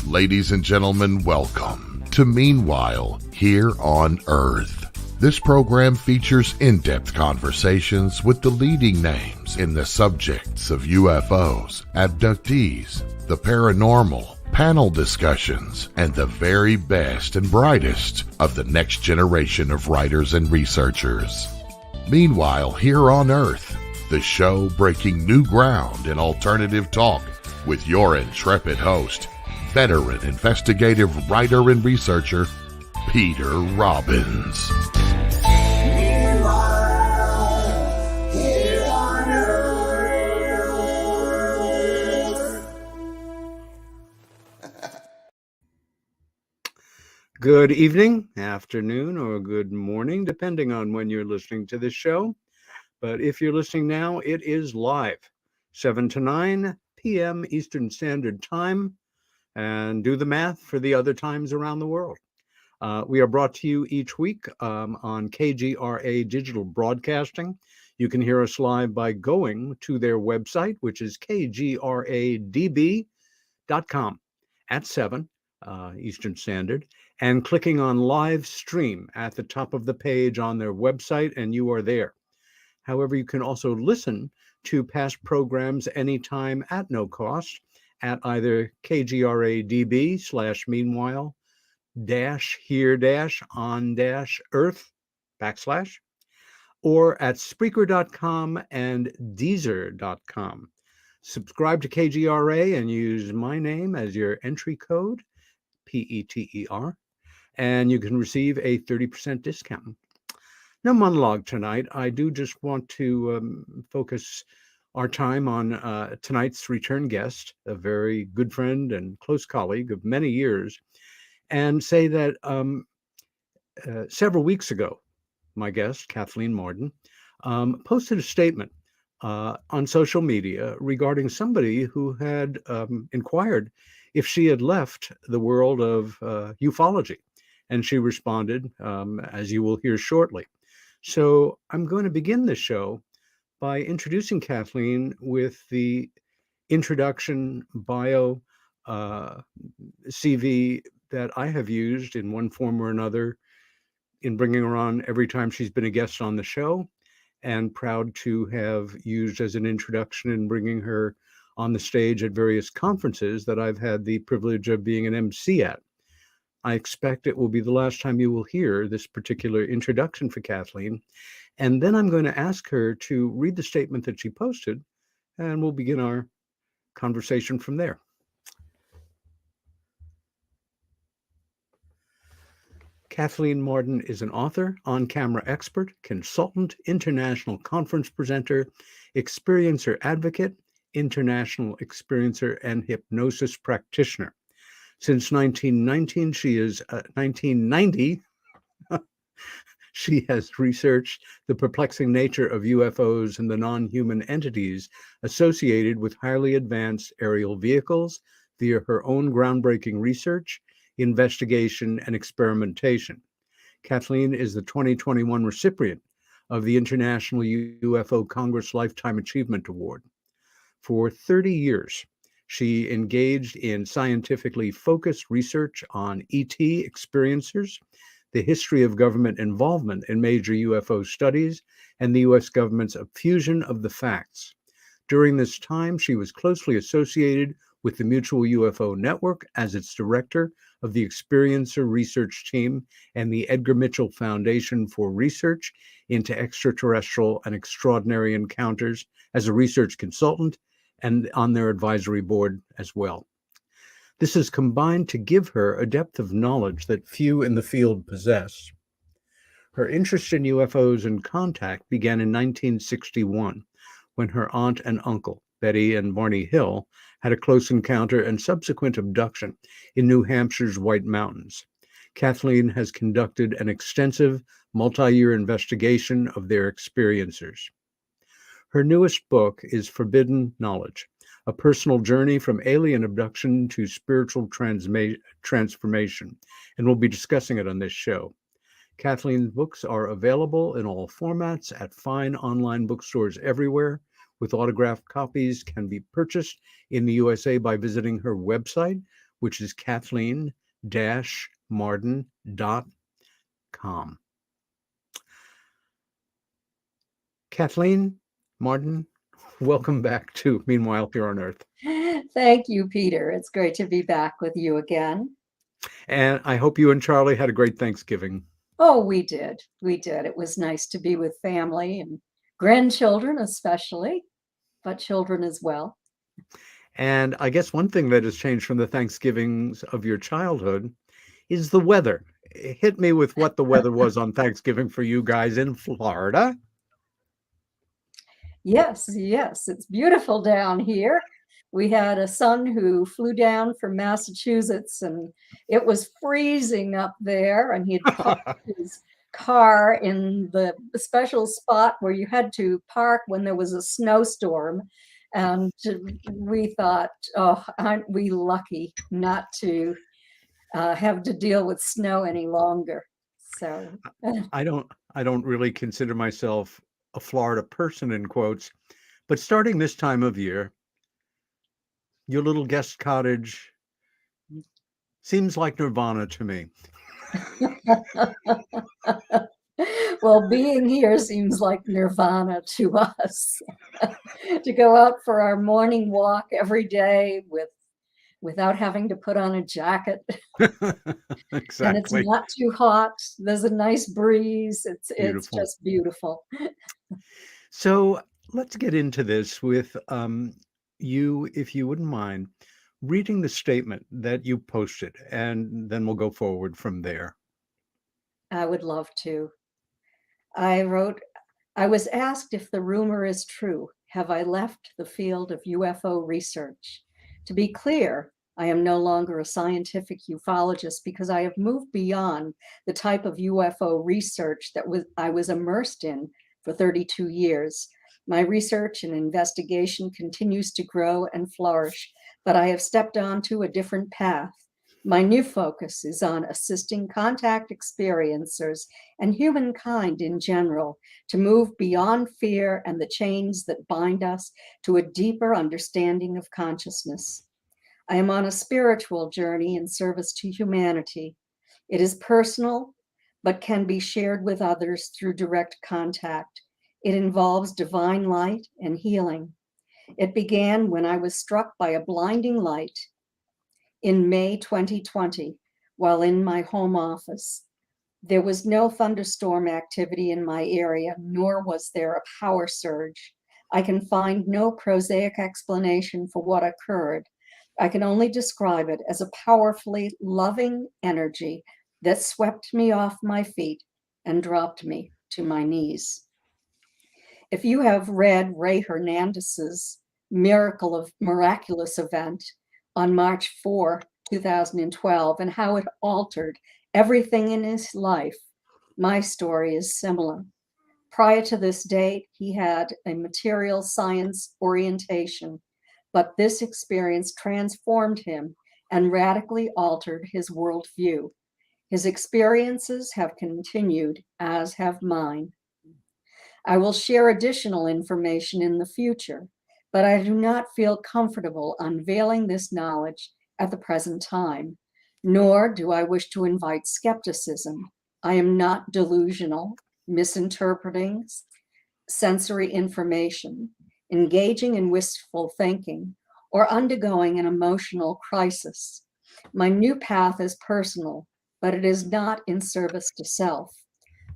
Ladies and gentlemen, welcome to Meanwhile Here on Earth. This program features in-depth conversations with the leading names in the subjects of UFOs, abductees, the paranormal, panel discussions, and the very best and brightest of the next generation of writers and researchers. Meanwhile Here on Earth, the show breaking new ground in alternative talk with your intrepid host, veteran investigative writer and researcher, Peter Robbins. Good evening, afternoon, or good morning, depending on when you're listening to this show. But if you're listening now, it is live, 7 to 9 p.m. Eastern Standard Time, and do the math for the other times around the world. We are brought to you each week on KGRA Digital Broadcasting. You can hear us live by going to their website, which is kgradb.com at 7 Eastern Standard, and clicking on live stream at the top of the page on their website, and you are there. However, you can also listen to past programs anytime at no cost at either kgradb/meanwhile -here-on-earth / or at Spreaker.com and Deezer.com. Subscribe to KGRA and use my name as your entry code, PETER, and you can receive a 30% discount. No monologue tonight. I do just want to focus our time on tonight's return guest, a very good friend and close colleague of many years, and say that several weeks ago, my guest, Kathleen Marden, posted a statement on social media regarding somebody who had inquired if she had left the world of ufology. And she responded, as you will hear shortly. So I'm going to begin the show by introducing Kathleen with the introduction bio CV that I have used in one form or another in bringing her on every time she's been a guest on the show, and proud to have used as an introduction in bringing her on the stage at various conferences that I've had the privilege of being an MC at. I expect it will be the last time you will hear this particular introduction for Kathleen. And then I'm going to ask her to read the statement that she posted, and we'll begin our conversation from there. Kathleen Marden is an author, on-camera expert, consultant, international conference presenter, experiencer advocate, international experiencer, and hypnosis practitioner. Since 1990, she has researched the perplexing nature of UFOs and the non-human entities associated with highly advanced aerial vehicles via her own groundbreaking research, investigation, and experimentation. Kathleen is the 2021 recipient of the International UFO Congress Lifetime Achievement Award. For 30 years, she engaged in scientifically focused research on ET experiencers, the history of government involvement in major UFO studies, and the U.S. government's fusion of the facts. During this time, she was closely associated with the Mutual UFO Network as its director of the Experiencer Research Team and the Edgar Mitchell Foundation for Research into Extraterrestrial and Extraordinary Encounters as a research consultant, and on their advisory board as well. This is combined to give her a depth of knowledge that few in the field possess. Her interest in UFOs and contact began in 1961, when her aunt and uncle, Betty and Barney Hill, had a close encounter and subsequent abduction in New Hampshire's White Mountains. Kathleen has conducted an extensive multi-year investigation of their experiencers. Her newest book is Forbidden Knowledge, a personal journey from alien abduction to spiritual transformation, and we'll be discussing it on this show. Kathleen's books are available in all formats at fine online bookstores everywhere, with autographed copies can be purchased in the USA by visiting her website, which is kathleen-marden.com. Kathleen Marden, welcome back to Meanwhile Here on Earth. Thank you, Peter. It's great to be back with you again. And I hope you and Charlie had a great Thanksgiving. Oh, we did. We did. It was nice to be with family and grandchildren, especially, but children as well. And I guess one thing that has changed from the Thanksgivings of your childhood is the weather. Hit me with what the weather was on Thanksgiving for you guys in Florida. Yes, it's beautiful down here. We had a son who flew down from Massachusetts, and it was freezing up there, and he had parked his car in the special spot where you had to park when there was a snowstorm. And we thought, oh, aren't we lucky not to have to deal with snow any longer? So I don't really consider myself a Florida person in quotes, but starting this time of year, your little guest cottage seems like nirvana to me. Well, being here seems like nirvana to us. To go out for our morning walk every day without having to put on a jacket. Exactly. And it's not too hot. There's a nice breeze. It's just beautiful. So let's get into this with you, if you wouldn't mind, reading the statement that you posted, and then we'll go forward from there. I would love to. I wrote, I was asked if the rumor is true. Have I left the field of UFO research? To be clear, I am no longer a scientific ufologist because I have moved beyond the type of UFO research that I was immersed in for 32 years. My research and investigation continues to grow and flourish, but I have stepped onto a different path. My new focus is on assisting contact experiencers and humankind in general to move beyond fear and the chains that bind us to a deeper understanding of consciousness. I am on a spiritual journey in service to humanity. It is personal, but can be shared with others through direct contact. It involves divine light and healing. It began when I was struck by a blinding light in May 2020 while in my home office. There was no thunderstorm activity in my area, nor was there a power surge. I can find no prosaic explanation for what occurred. I can only describe it as a powerfully loving energy that swept me off my feet and dropped me to my knees. If you have read Ray Hernandez's miraculous event on March 4, 2012, and how it altered everything in his life, my story is similar. Prior to this date, he had a material science orientation, but this experience transformed him and radically altered his worldview. His experiences have continued, as have mine. I will share additional information in the future, but I do not feel comfortable unveiling this knowledge at the present time, nor do I wish to invite skepticism. I am not delusional, misinterpreting sensory information, engaging in wistful thinking, or undergoing an emotional crisis. My new path is personal, but it is not in service to self.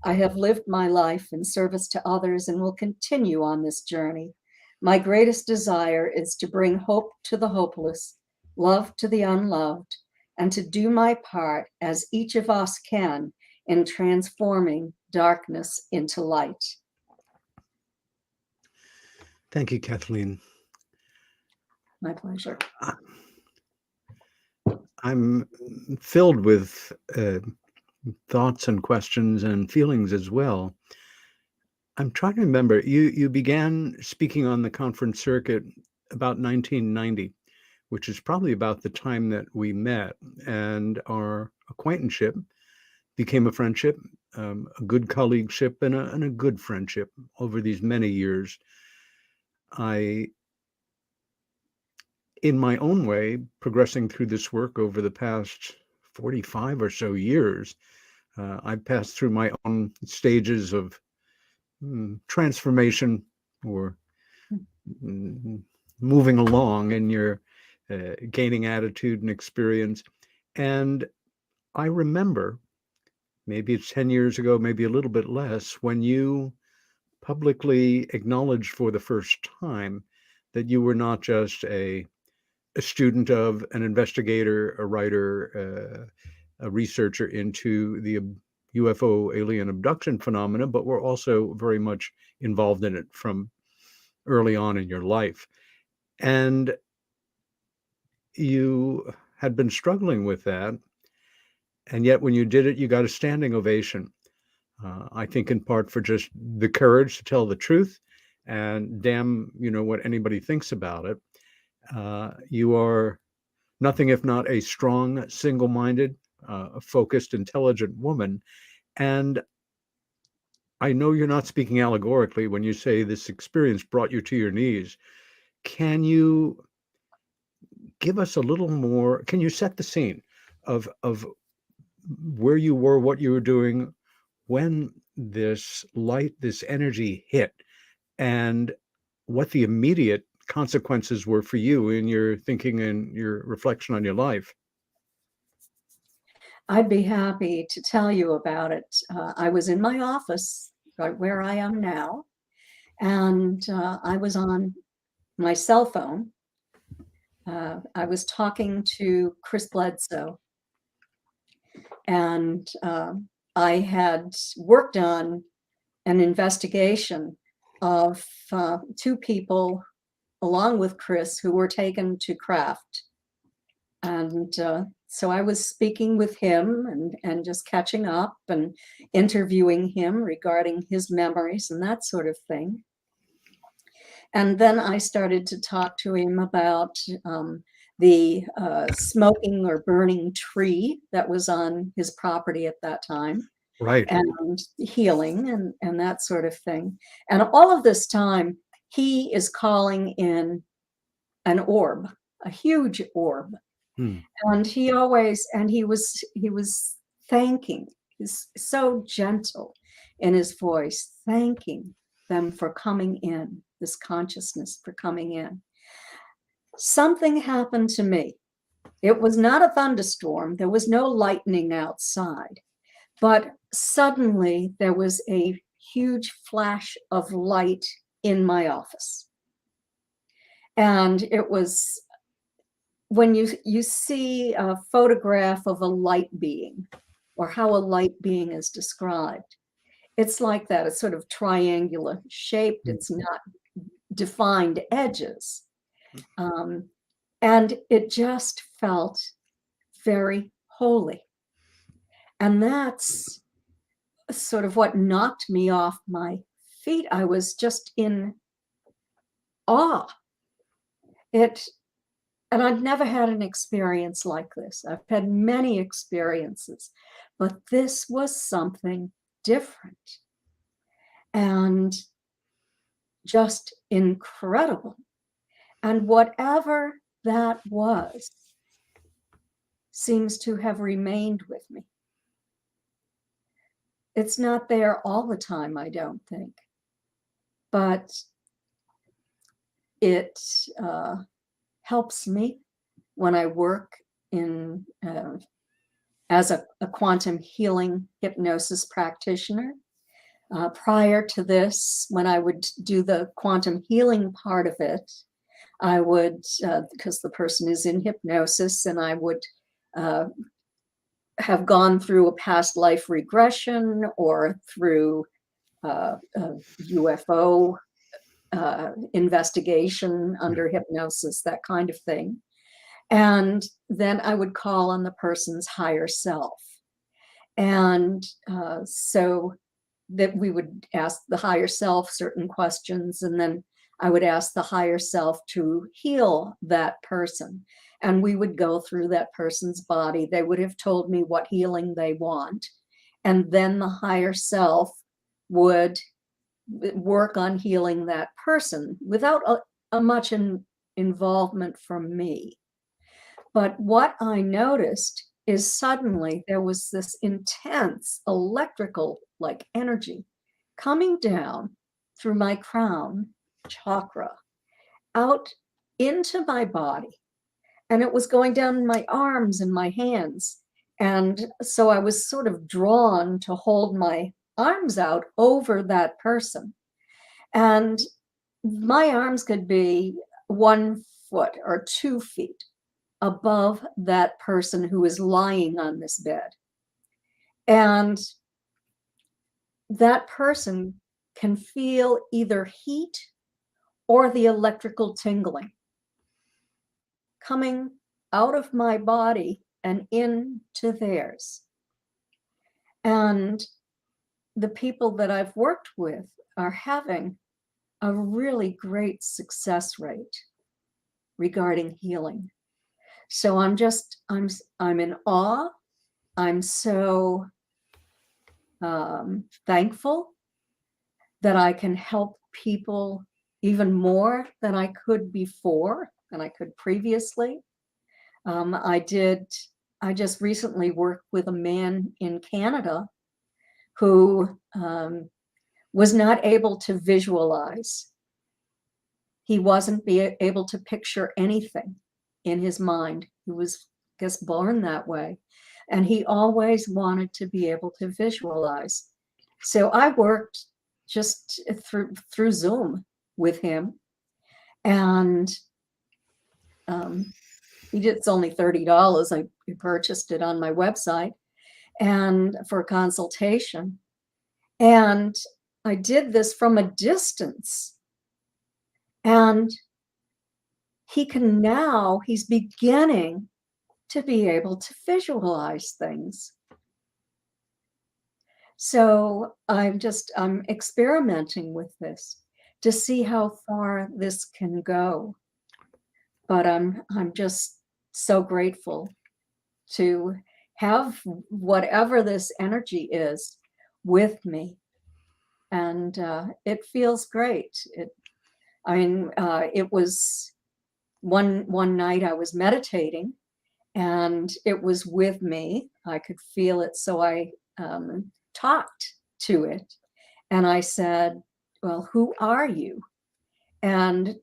I have lived my life in service to others and will continue on this journey. My greatest desire is to bring hope to the hopeless, love to the unloved, and to do my part as each of us can in transforming darkness into light. Thank you, Kathleen. My pleasure. I'm filled with thoughts and questions and feelings as well. I'm trying to remember, you began speaking on the conference circuit about 1990, which is probably about the time that we met, and our acquaintanceship became a friendship a good colleagueship and a good friendship over these many years. I, in my own way, progressing through this work over the past 45 or so years, I've passed through my own stages of transformation or moving along in your gaining attitude and experience. And I remember, maybe it's 10 years ago, maybe a little bit less, when you publicly acknowledged for the first time that you were not just a student of, an investigator, a writer, a researcher into the UFO alien abduction phenomena, but were also very much involved in it from early on in your life. And you had been struggling with that. And yet when you did it, you got a standing ovation. I think in part for just the courage to tell the truth, and damn, what anybody thinks about it. You are nothing if not a strong, single-minded, focused, intelligent woman. And I know you're not speaking allegorically when you say this experience brought you to your knees. Can you give us a little more? Can you set the scene of where you were, what you were doing when this light, this energy hit, and what the immediate consequences were for you in your thinking and your reflection on your life? I'd be happy to tell you about it. I was in my office, right where I am now, and I was on my cell phone. I was talking to Chris Bledsoe, and I had worked on an investigation of two people, along with Chris, who were taken to Kraft. And so I was speaking with him and just catching up and interviewing him regarding his memories and that sort of thing. And then I started to talk to him about the smoking or burning tree that was on his property at that time. Right. And healing and that sort of thing. And all of this time, he is calling in an orb, a huge orb. And he was thanking, he's so gentle in his voice, thanking them for coming in, this consciousness for coming in. Something happened to me. It was not a thunderstorm. There was no lightning outside, but suddenly there was a huge flash of light in my office. And it was, when you see a photograph of a light being, or how a light being is described, it's like that. It's sort of triangular shaped. It's not defined edges. And it just felt very holy. And that's sort of what knocked me off my feet. I was just in awe. And I've never had an experience like this. I've had many experiences, but this was something different and just incredible. And whatever that was seems to have remained with me. It's not there all the time, I don't think, but it helps me when I work in as a quantum healing hypnosis practitioner. Prior to this, when I would do the quantum healing part of it, I would, because the person is in hypnosis, and I would have gone through a past life regression or through a UFO investigation under hypnosis, that kind of thing. And then I would call on the person's higher self. And so that we would ask the higher self certain questions, and then I would ask the higher self to heal that person. And we would go through that person's body. They would have told me what healing they want. and then the higher self would work on healing that person without a much involvement from me. But what I noticed is suddenly there was this intense electrical like energy coming down through my crown chakra out into my body. And it was going down in my arms and my hands. And so I was sort of drawn to hold my arms out over that person. And my arms could be 1 foot or 2 feet above that person who is lying on this bed. And that person can feel either heat or the electrical tingling coming out of my body and into theirs. And the people that I've worked with are having a really great success rate regarding healing. So I'm in awe. I'm so thankful that I can help people even more than I could before, than I could previously. I just recently worked with a man in Canada who was not able to visualize. He wasn't able to picture anything in his mind. He was, I guess, born that way. And he always wanted to be able to visualize. So I worked just through Zoom with him. And it's only $30. I purchased it on my website and for a consultation. And I did this from a distance. And he's beginning to be able to visualize things. So I'm experimenting with this to see how far this can go. But I'm just so grateful to have whatever this energy is with me. And it feels great. It was one night I was meditating and it was with me. I could feel it. So I talked to it and I said, well, who are you? And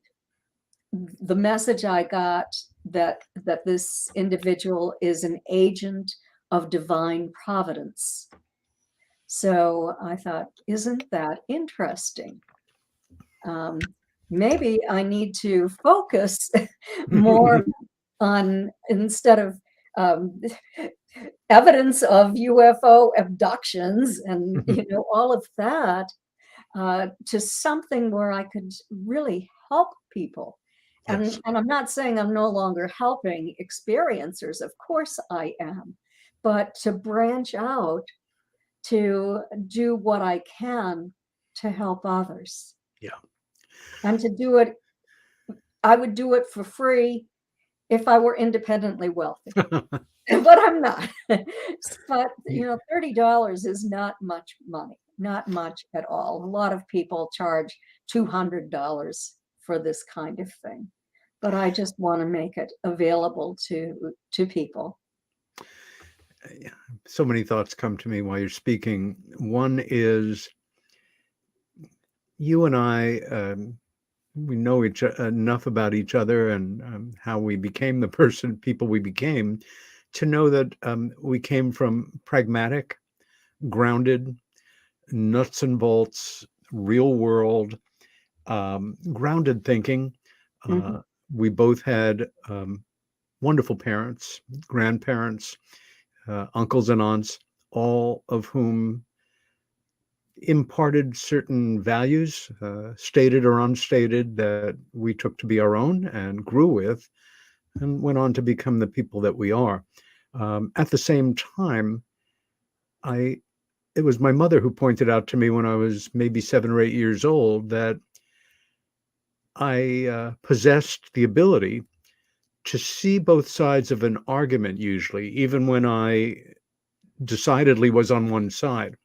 the message I got that this individual is an agent of divine providence. So I thought, isn't that interesting? Maybe I need to focus more on, instead of evidence of UFO abductions and all of that, to something where I could really help people. Yes. And I'm not saying I'm no longer helping experiencers. Of course I am. But to branch out, to do what I can to help others. Yeah. And to do it, I would do it for free if I were independently wealthy. But I'm not. But, $30 is not much money, not much at all. A lot of people charge $200 for this kind of thing. But I just want to make it available to people. So many thoughts come to me while you're speaking. One is, you and I, we know enough about each other and how we became the people we became, to know that we came from pragmatic, grounded, nuts and bolts, real world, grounded thinking. Mm-hmm. We both had wonderful parents, grandparents, uncles and aunts, all of whom imparted certain values, stated or unstated, that we took to be our own and grew with, and went on to become the people that we are. At the same time, it was my mother who pointed out to me when I was maybe 7 or 8 years old that I possessed the ability to see both sides of an argument, usually, even when I decidedly was on one side.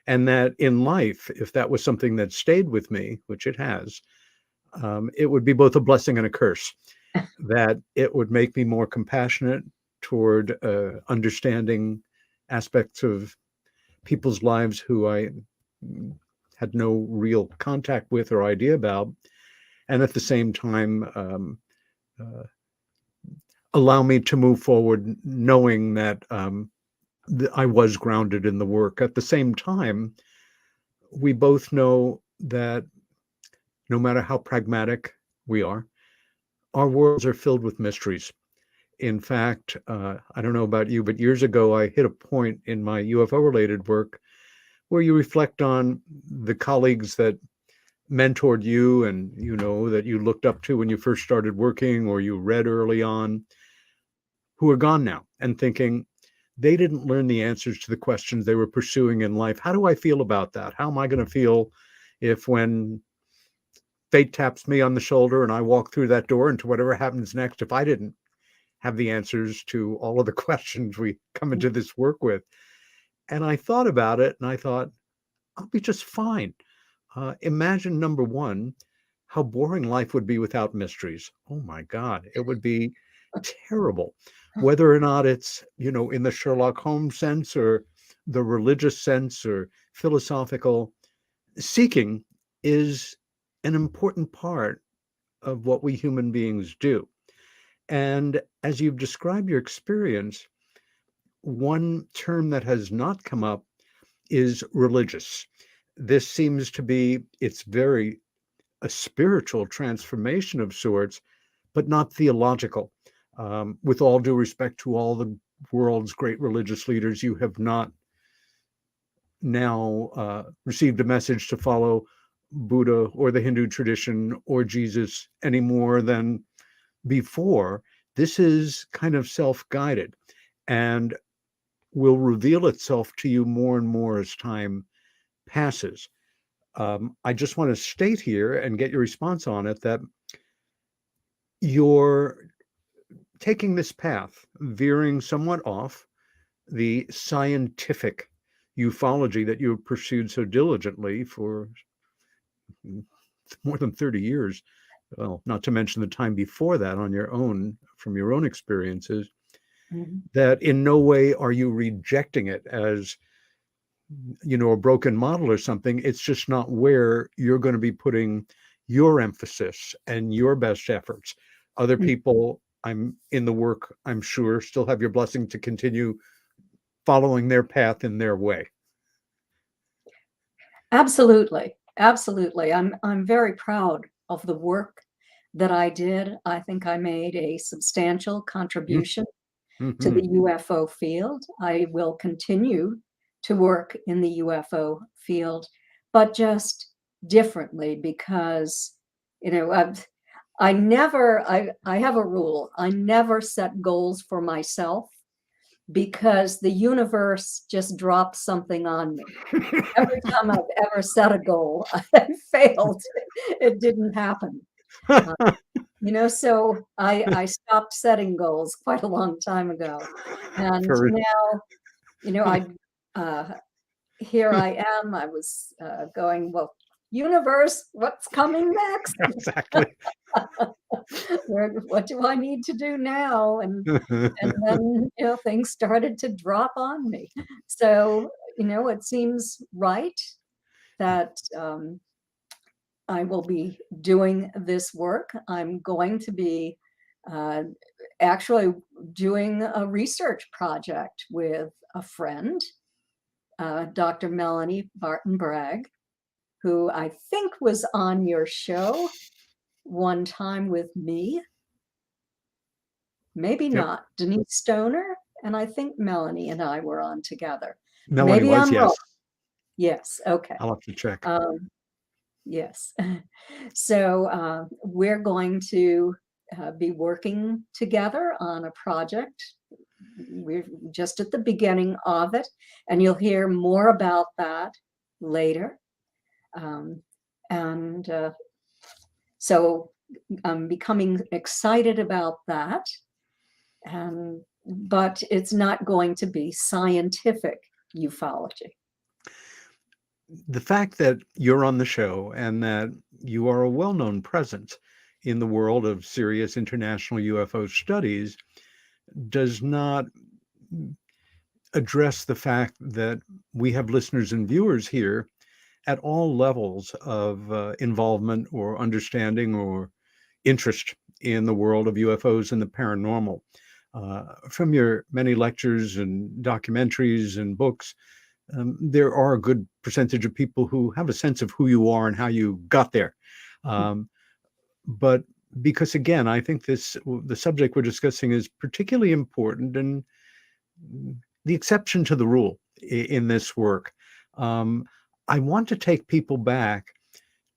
And that in life, if that was something that stayed with me, which it has, it would be both a blessing and a curse. That it would make me more compassionate toward understanding aspects of people's lives who I had no real contact with or idea about, and at the same time uh, allow me to move forward knowing that I was grounded in the work. At the same time, we both know that no matter how pragmatic we are, our worlds are filled with mysteries. In fact, I don't know about you, but years ago, I hit a point in my UFO related work where you reflect on the colleagues that mentored you and that you looked up to when you first started working or you read early on, who are gone now, and thinking they didn't learn the answers to the questions they were pursuing in life. How do I feel about that? How am I going to feel if when fate taps me on the shoulder and I walk through that door into whatever happens next, if I didn't have the answers to all of the questions we come into this work with? And I thought about it and I thought, I'll be just fine. Imagine, number one, how boring life would be without mysteries. Oh my God, it would be terrible. Whether or not it's, in the Sherlock Holmes sense or the religious sense or philosophical, seeking is an important part of what we human beings do. And as you've described your experience, one term that has not come up is religious. This seems to be, it's very a spiritual transformation of sorts, but not theological. With all due respect to all the world's great religious leaders, you have not now received a message to follow Buddha or the Hindu tradition or Jesus any more than before. This is kind of self-guided and will reveal itself to you more and more as time passes. I just want to state here and get your response on it that you're taking this path, veering somewhat off the scientific ufology that you have pursued so diligently for more than 30 years. Well, not to mention the time before that on your own, from your own experiences, that in no way are you rejecting it as a broken model or something. It's just not where you're going to be putting your emphasis and your best efforts. Other people, I'm in the work, I'm sure, still have your blessing to continue following their path in their way. Absolutely. Absolutely. I'm very proud of the work that I did. I think I made a substantial contribution to the UFO field. I will continue to work in the UFO field, but just differently because, I have a rule. I never set goals for myself because the universe just drops something on me. Every time I've ever set a goal, I failed. It didn't happen. So I stopped setting goals quite a long time ago. And now, here I am. I was going, well, universe, what's coming next? Exactly. What do I need to do now? And then things started to drop on me. So it seems right that I will be doing this work. I'm going to be actually doing a research project with a friend, Dr. Melanie Barton-Bragg, who I think was on your show one time with me. Maybe not. Denise Stoner, and I think Melanie and I were on together. Melanie Maybe was, I'm yes. wrong. Yes, okay. I'll have to check. Yes. So we're going to be working together on a project. We're just at the beginning of it, and you'll hear more about that later. So I'm becoming excited about that. And but it's not going to be scientific ufology. The fact that you're on the show and that you are a well-known presence in the world of serious international UFO studies does not address the fact that we have listeners and viewers here at all levels of involvement or understanding or interest in the world of UFOs and the paranormal. From your many lectures and documentaries and books, there are a good percentage of people who have a sense of who you are and how you got there. But because, again, I think the subject we're discussing is particularly important and the exception to the rule in this work. I want to take people back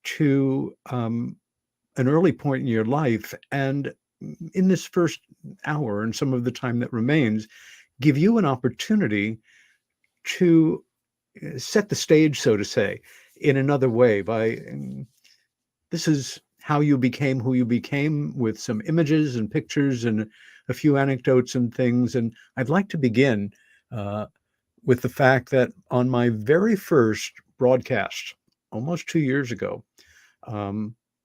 to an early point in your life, and in this first hour and some of the time that remains, give you an opportunity to set the stage, so to say, in another way. This is how you became who you became, with some images and pictures and a few anecdotes and things. And I'd like to begin with the fact that on my very first broadcast, almost 2 years ago,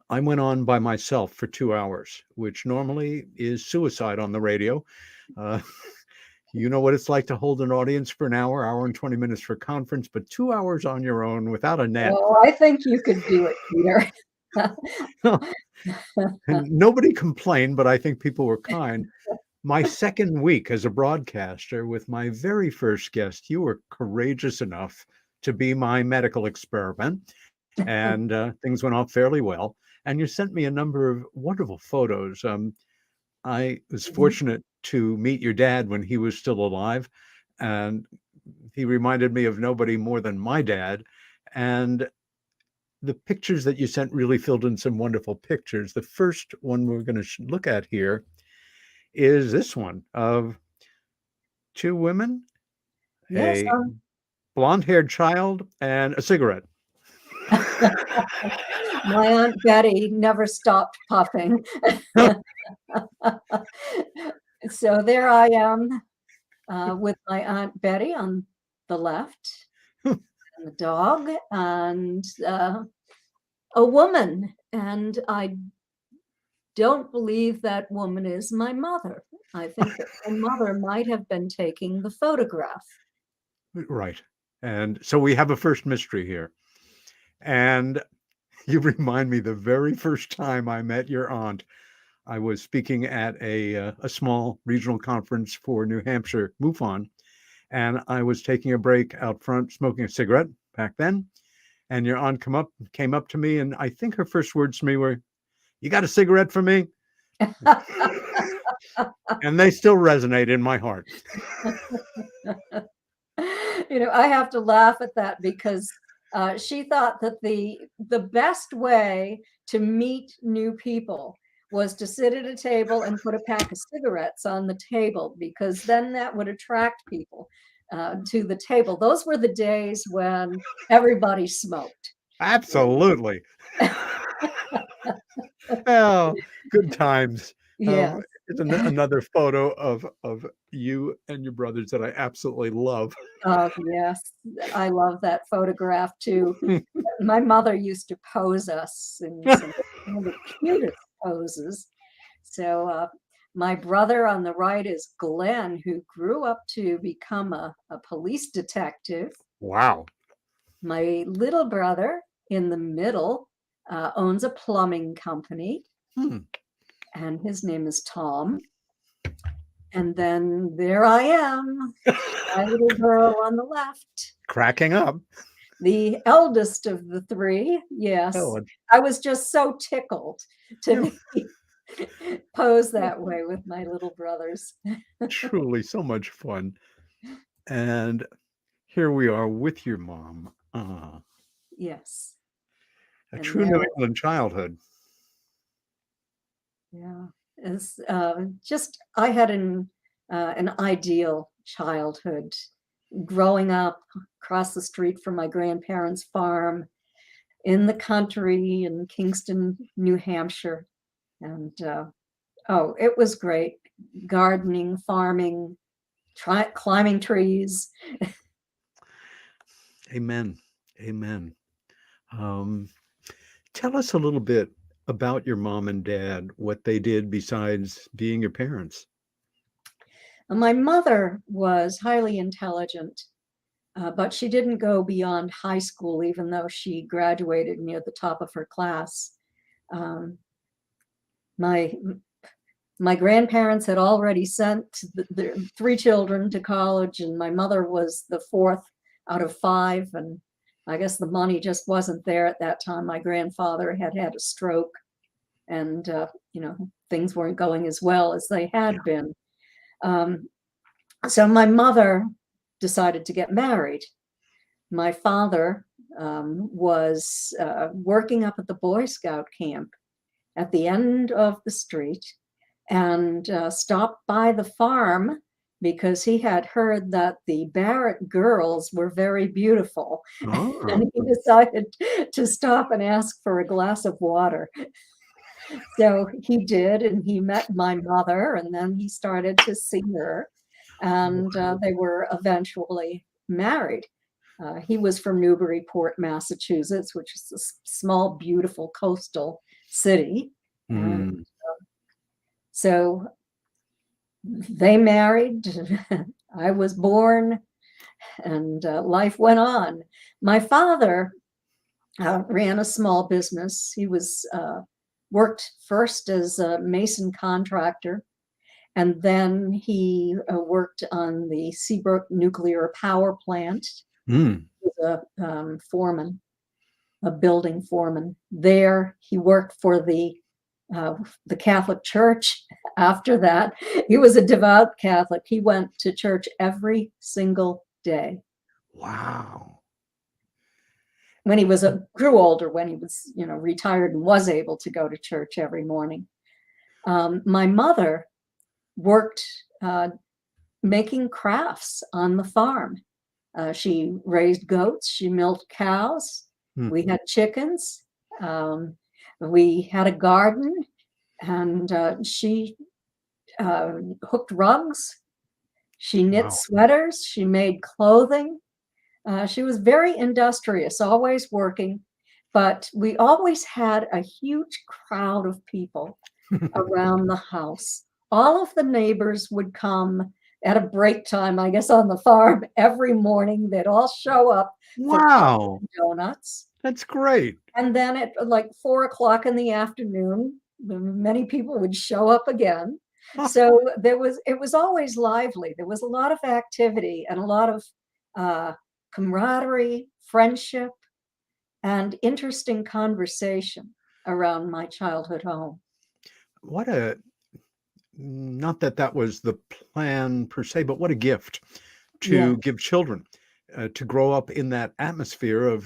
I went on by myself for 2 hours, which normally is suicide on the radio. You know what it's like to hold an audience for an hour and 20 minutes for a conference, but 2 hours on your own without a net. Oh, I think you could do it, Peter. And nobody complained, but I think people were kind. My second week as a broadcaster with my very first guest, you were courageous enough to be my medical experiment, and things went off fairly well. And you sent me a number of wonderful photos. I was fortunate to meet your dad when he was still alive, and he reminded me of nobody more than my dad. And the pictures that you sent really filled in some wonderful pictures. The first one we're going to look at here is this one of 2 women, Yes, a blonde-haired child, and a cigarette. my Aunt Betty never stopped puffing. So there I am with my Aunt Betty on the left, and the dog, and a woman. And I don't believe that woman is my mother. I think that my mother might have been taking the photograph. Right. And so we have a first mystery here. And you remind me, the very first time I met your aunt, I was speaking at a small regional conference for New Hampshire MUFON, and I was taking a break out front smoking a cigarette back then. And your aunt came up to me, and I think her first words to me were, "You got a cigarette for me?" And they still resonate in my heart. I have to laugh at that because she thought that the best way to meet new people was to sit at a table and put a pack of cigarettes on the table, because then that would attract people to the table. Those were the days when everybody smoked. Absolutely. Well, good times. Yeah. It's another photo of you and your brothers that I absolutely love. Oh, yes. I love that photograph too. My mother used to pose us in some of the cutest poses. So my brother on the right is Glenn, who grew up to become a police detective. Wow. My little brother in the middle owns a plumbing company, and his name is Tom. And then there I am, my little girl on the left. Cracking up. The eldest of the 3, yes. Oh, I was just so tickled to pose that way with my little brothers. truly so much fun. And here we are with your mom. Yes. A And true New England childhood. Yeah. It's just, I had an ideal childhood, growing up across the street from my grandparents' farm in the country in Kingston, New Hampshire. And it was great. gardening, farming, climbing trees. Amen. Amen. Tell us a little bit about your mom and dad, what they did besides being your parents. My mother was highly intelligent, but she didn't go beyond high school, even though she graduated near the top of her class. My grandparents had already sent the 3 children to college, and my mother was the 4th out of 5. And I guess the money just wasn't there at that time. My grandfather had had a stroke, and things weren't going as well as they had been. So my mother decided to get married. My father was working up at the Boy Scout camp at the end of the street, and stopped by the farm because he had heard that the Barrett girls were very beautiful. Oh. And he decided to stop and ask for a glass of water. So he did, and he met my mother, and then he started to see her, and they were eventually married. He was from Newburyport, Massachusetts, which is a small, beautiful coastal city. And so they married. I was born, and life went on. My father ran a small business. He was worked first as a mason contractor, and then he worked on the Seabrook nuclear power plant. He was a foreman, a building foreman. There, he worked for the Catholic Church. After that, he was a devout Catholic. He went to church every single day. Wow. When he grew older, when he was, retired and was able to go to church every morning. My mother worked making crafts on the farm. She raised goats. She milked cows. We had chickens. We had a garden, and she hooked rugs. She knit sweaters. She made clothing. She was very industrious, always working, but we always had a huge crowd of people around the house. All of the neighbors would come at a break time, I guess, on the farm every morning. They'd all show up for coffee and donuts. That's great. And then at like 4 o'clock in the afternoon, many people would show up again. So it was always lively. There was a lot of activity and a lot of camaraderie, friendship, and interesting conversation around my childhood home. Not that was the plan per se, but what a gift to give children to grow up in that atmosphere of,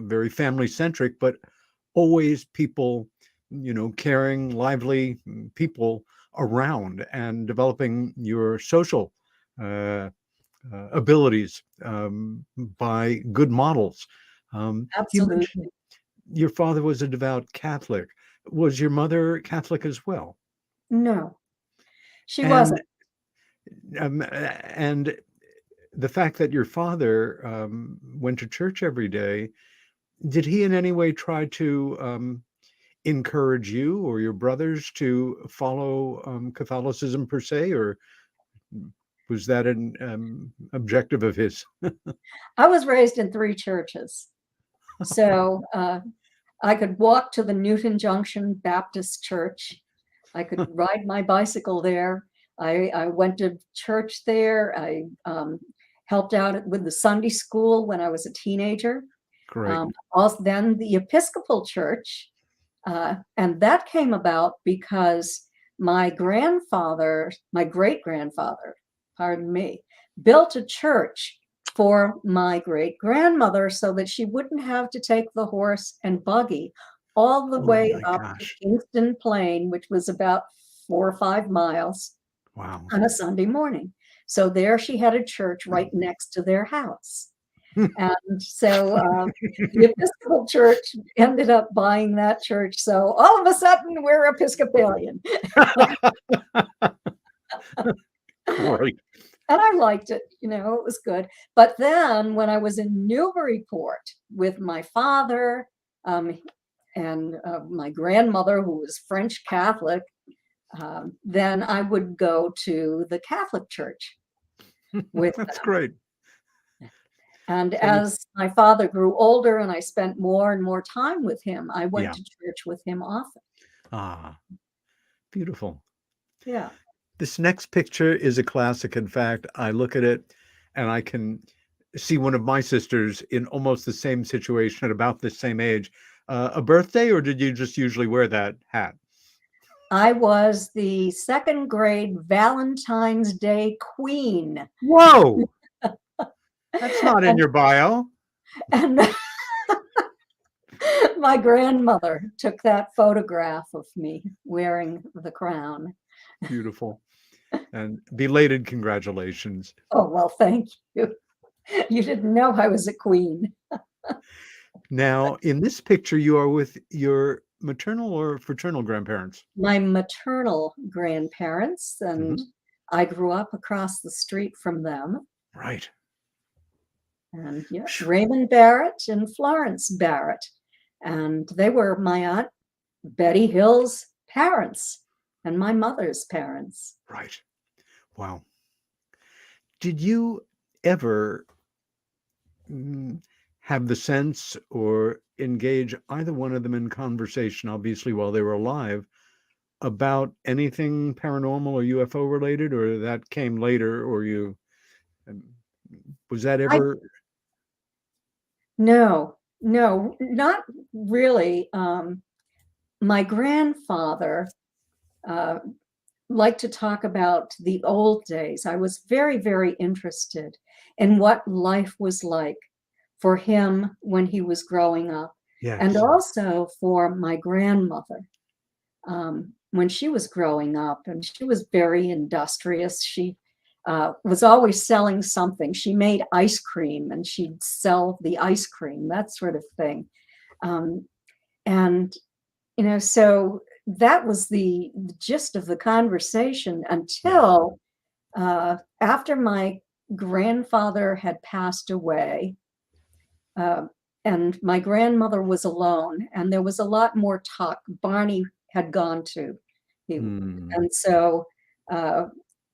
very family centric, but always people, caring, lively people around, and developing your social abilities by good models. Absolutely. Your father was a devout Catholic. Was your mother Catholic as well? No, she wasn't. And the fact that your father went to church every day, did he in any way try to encourage you or your brothers to follow Catholicism per se, or was that an objective of his? I was raised in 3 churches. So I could walk to the Newton Junction Baptist Church. I could ride my bicycle there. I went to church there. I helped out with the Sunday school when I was a teenager. Great. Also, then the Episcopal Church. And that came about because my great-grandfather, built a church for my great-grandmother so that she wouldn't have to take the horse and buggy all the way up to Kingston Plain, which was about 4 or 5 miles on a Sunday morning. So there she had a church right next to their house. And so the Episcopal Church ended up buying that church. So all of a sudden we're Episcopalian. Great. And I liked it, it was good. But then when I was in Newburyport with my father, and my grandmother, who was French Catholic, then I would go to the Catholic church with That's them. great. And So you- as my father grew older and I spent more and more time with him, I went yeah. to church with him often. Ah, beautiful. Yeah. This next picture is a classic. In fact, I look at it and I can see one of my sisters in almost the same situation at about the same age. A birthday, or did you just usually wear that hat? I was the second grade Valentine's Day queen. Whoa, that's not in And, your bio. and my grandmother took that photograph of me wearing the crown. Beautiful. And belated congratulations. Oh, well, thank you. You didn't know I was a queen. Now, in this picture, you are with your maternal or fraternal grandparents? My maternal grandparents, and Mhm. I grew up across the street from them. Right. And yeah, Phew. Raymond Barrett and Florence Barrett. And they were my Aunt Betty Hill's parents and my mother's parents. Right. Wow. Did you ever have the sense or engage either one of them in conversation, obviously while they were alive, about anything paranormal or UFO related, or that came later, or you um, was that I ever? No, not really. My grandfather uh, liked to talk about the old days. I was very, very interested in what life was like for him when he was growing up, and Yes. also for my grandmother when she was growing up. And she was very industrious. She was always selling something. She made ice cream and she'd sell the ice cream, that sort of thing. Um, and so that was the gist of the conversation Yeah. until after my grandfather had passed away, uh, and my grandmother was alone, and there was a lot more talk. Barney had gone to, Hmm. and so uh,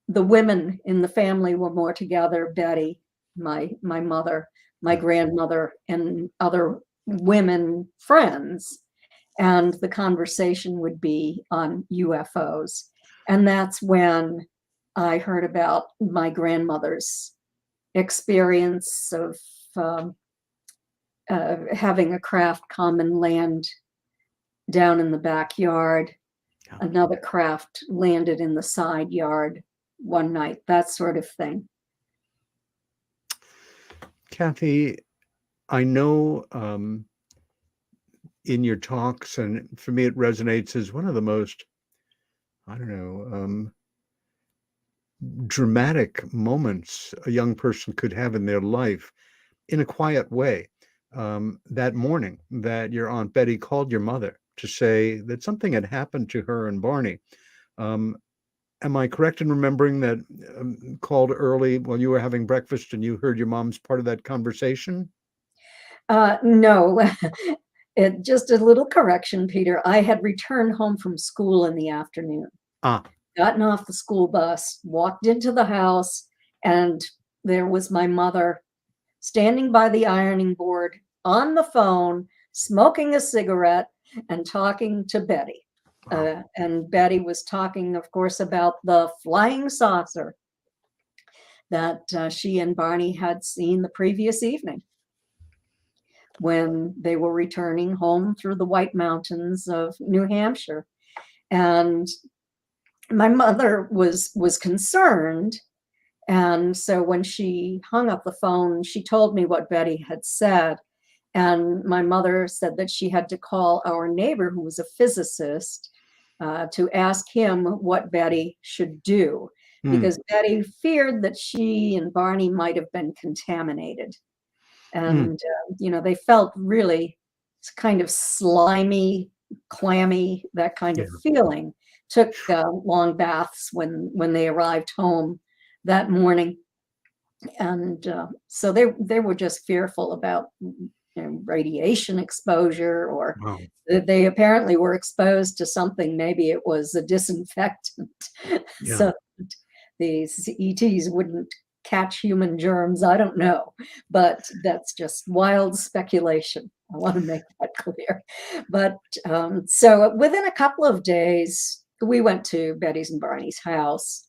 the women in the family were more together. Betty, my mother, my Yeah. grandmother, and other women friends, and the conversation would be on UFOs. And that's when I heard about my grandmother's experience of um, having a craft come and land down in the backyard. Yeah. Another craft landed in the side yard one night, that sort of thing. Kathy, I know in your talks, and for me, it resonates as one of the most, I don't know, dramatic moments a young person could have in their life in a quiet way. That morning that your Aunt Betty called your mother to say that something had happened to her and Barney. Um, am I correct in remembering that called early while you were having breakfast and you heard your mom's part of that conversation? No, just a little correction, Peter. I had returned home from school in the afternoon, Ah, gotten off the school bus, walked into the house, and there was my mother standing by the ironing board on the phone, smoking a cigarette and talking to Betty. wow. And Betty was talking, of course, about the flying saucer that she and Barney had seen the previous evening when they were returning home through the White Mountains of New Hampshire. And my mother was concerned. And so when she hung up the phone, she told me what Betty had said. And my mother said that she had to call our neighbor, who was a physicist, to ask him what Betty should do, Hmm. because Betty feared that she and Barney might have been contaminated. Hmm. And, they felt really kind of slimy, clammy, that kind Yeah. of feeling took long baths when they arrived home that morning. And so they were just fearful about radiation exposure, or Wow. they apparently were exposed to something. Maybe it was a disinfectant, Yeah. so these ETs wouldn't catch human germs. I don't know, but that's just wild speculation. I want to make that clear. But so within a couple of days, we went to Betty's and Barney's house.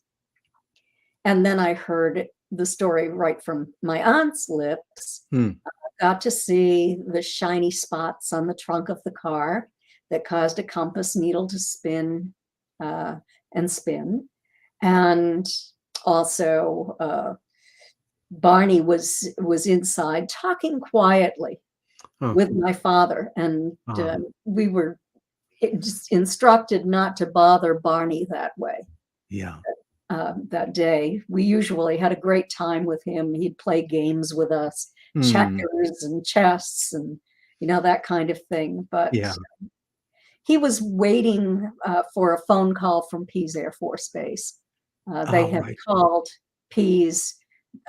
And then I heard the story right from my aunt's lips. Got to see the shiny spots on the trunk of the car that caused a compass needle to spin and spin. And also Barney was inside talking quietly with my father. And we were just instructed not to bother Barney that way. Yeah. That day. We usually had a great time with him. He'd play games with us, checkers and chess and, that kind of thing. But he was waiting for a phone call from Pease Air Force Base. They had called Pease.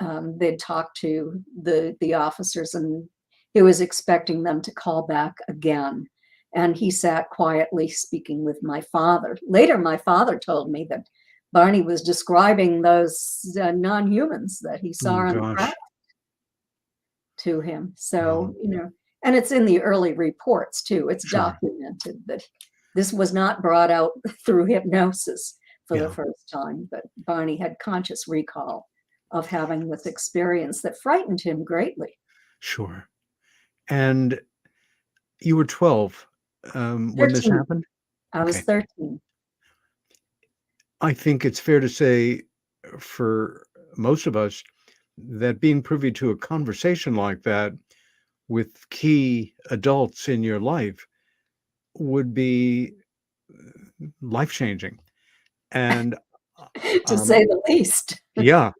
They'd talked to the officers, and he was expecting them to call back again. And he sat quietly speaking with my father. Later, my father told me that Barney was describing those non-humans that he saw on the ground to him. So, and it's in the early reports too. It's documented that this was not brought out through hypnosis for the first time, but Barney had conscious recall of having this experience that frightened him greatly. Sure. And you were 12 when this happened? I was 13. I think it's fair to say for most of us that being privy to a conversation like that with key adults in your life would be life-changing. And to say the least. Yeah.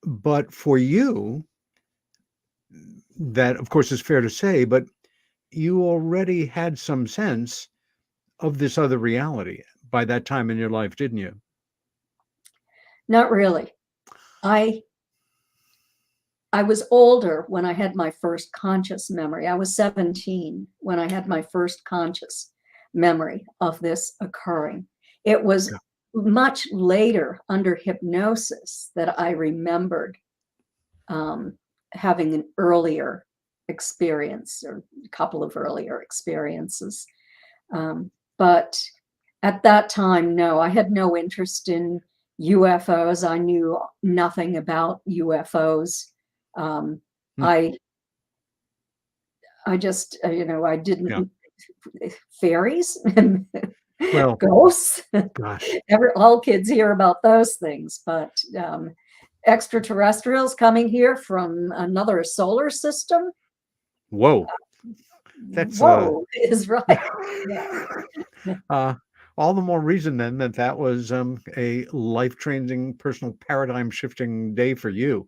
But for you, that of course is fair to say, but you already had some sense of this other reality by that time in your life, didn't you? Not really. I was older when I had my first conscious memory. I was 17 when I had my first conscious memory of this occurring. It was much later under hypnosis that I remembered having an earlier experience, or a couple of earlier experiences. But at that time, no, I had no interest in UFOs. I knew nothing about UFOs. I just, I didn't, fairies, Well, ghosts, gosh, all kids hear about those things, but extraterrestrials coming here from another solar system. Whoa. That's whoa is right. All the more reason then that was a life-changing, personal paradigm-shifting day for you.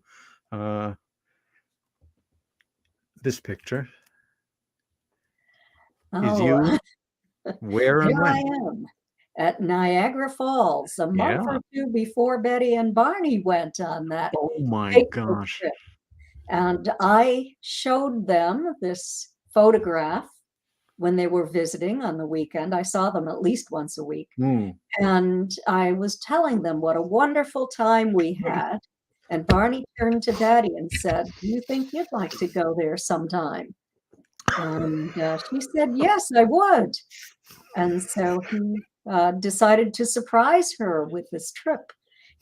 This picture is you where and Here when? I am at Niagara Falls a month or two before Betty and Barney went on that gosh trip. And I showed them this photograph when they were visiting on the weekend. I saw them at least once a week. And I was telling them what a wonderful time we had. And Barney turned to Betty and said, "Do you think you'd like to go there sometime?" And she said, "Yes, I would." And so he decided to surprise her with this trip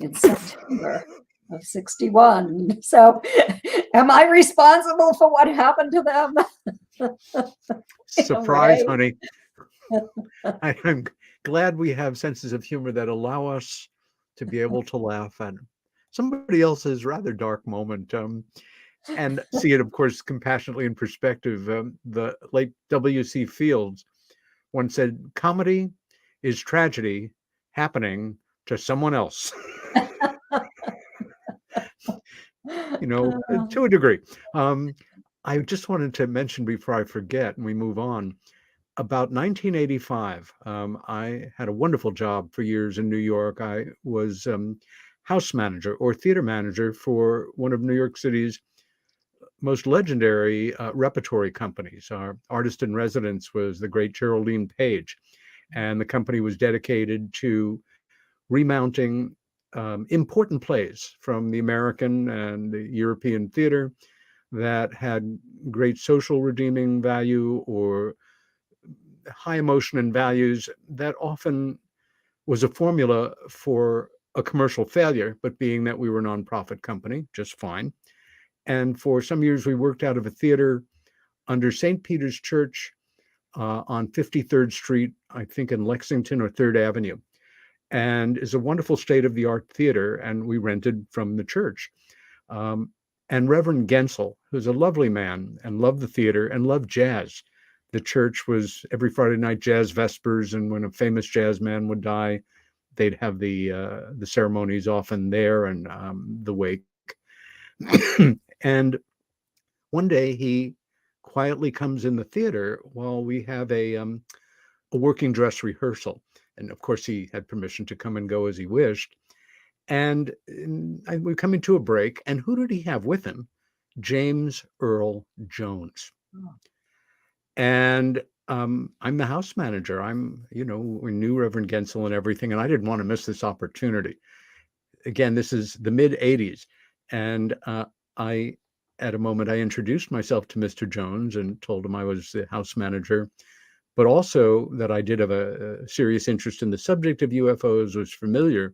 in September of '61. So am I responsible for what happened to them? Surprise, honey. I'm glad we have senses of humor that allow us to be able to laugh at somebody else's rather dark moment and see it, of course, compassionately in perspective. The late W.C. Fields once said, "Comedy is tragedy happening to someone else." To a degree. I just wanted to mention before I forget and we move on, about 1985, I had a wonderful job for years in New York. I was house manager or theater manager for one of New York City's most legendary repertory companies. Our artist in residence was the great Geraldine Page, and the company was dedicated to remounting important plays from the American and the European theater that had great social redeeming value or high emotion and values that often was a formula for a commercial failure, but being that we were a nonprofit company, just fine. And for some years, we worked out of a theater under St. Peter's Church on 53rd Street, I think in Lexington or 3rd Avenue, and is a wonderful state of the art theater. And we rented from the church. And Reverend Gensel, who's a lovely man and loved the theater and loved jazz. The church was every Friday night jazz vespers, and when a famous jazz man would die, they'd have the ceremonies often there and the wake. And one day he quietly comes in the theater while we have a working dress rehearsal. And of course, he had permission to come and go as he wished. And we're coming to a break. And who did he have with him? James Earl Jones. Oh. And I'm the house manager. We knew Reverend Gensel and everything, and I didn't want to miss this opportunity. Again, this is the mid 80s. And at a moment, I introduced myself to Mr. Jones and told him I was the house manager, but also that I did have a serious interest in the subject of UFOs, was familiar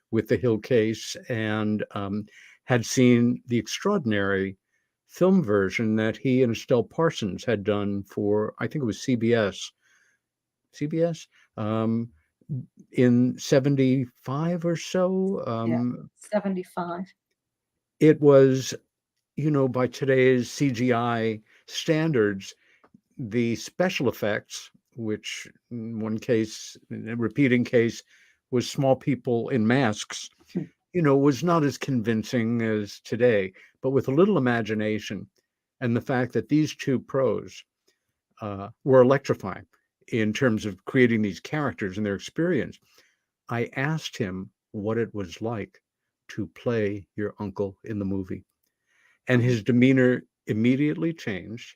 with the Hill case, and had seen the extraordinary film version that he and Estelle Parsons had done for, I think it was CBS, in 75 or so. 75. It was, by today's CGI standards, the special effects, which in one case, in a repeating case, was small people in masks, was not as convincing as today. But with a little imagination and the fact that these two pros were electrifying in terms of creating these characters and their experience, I asked him what it was like to play your uncle in the movie. And his demeanor immediately changed.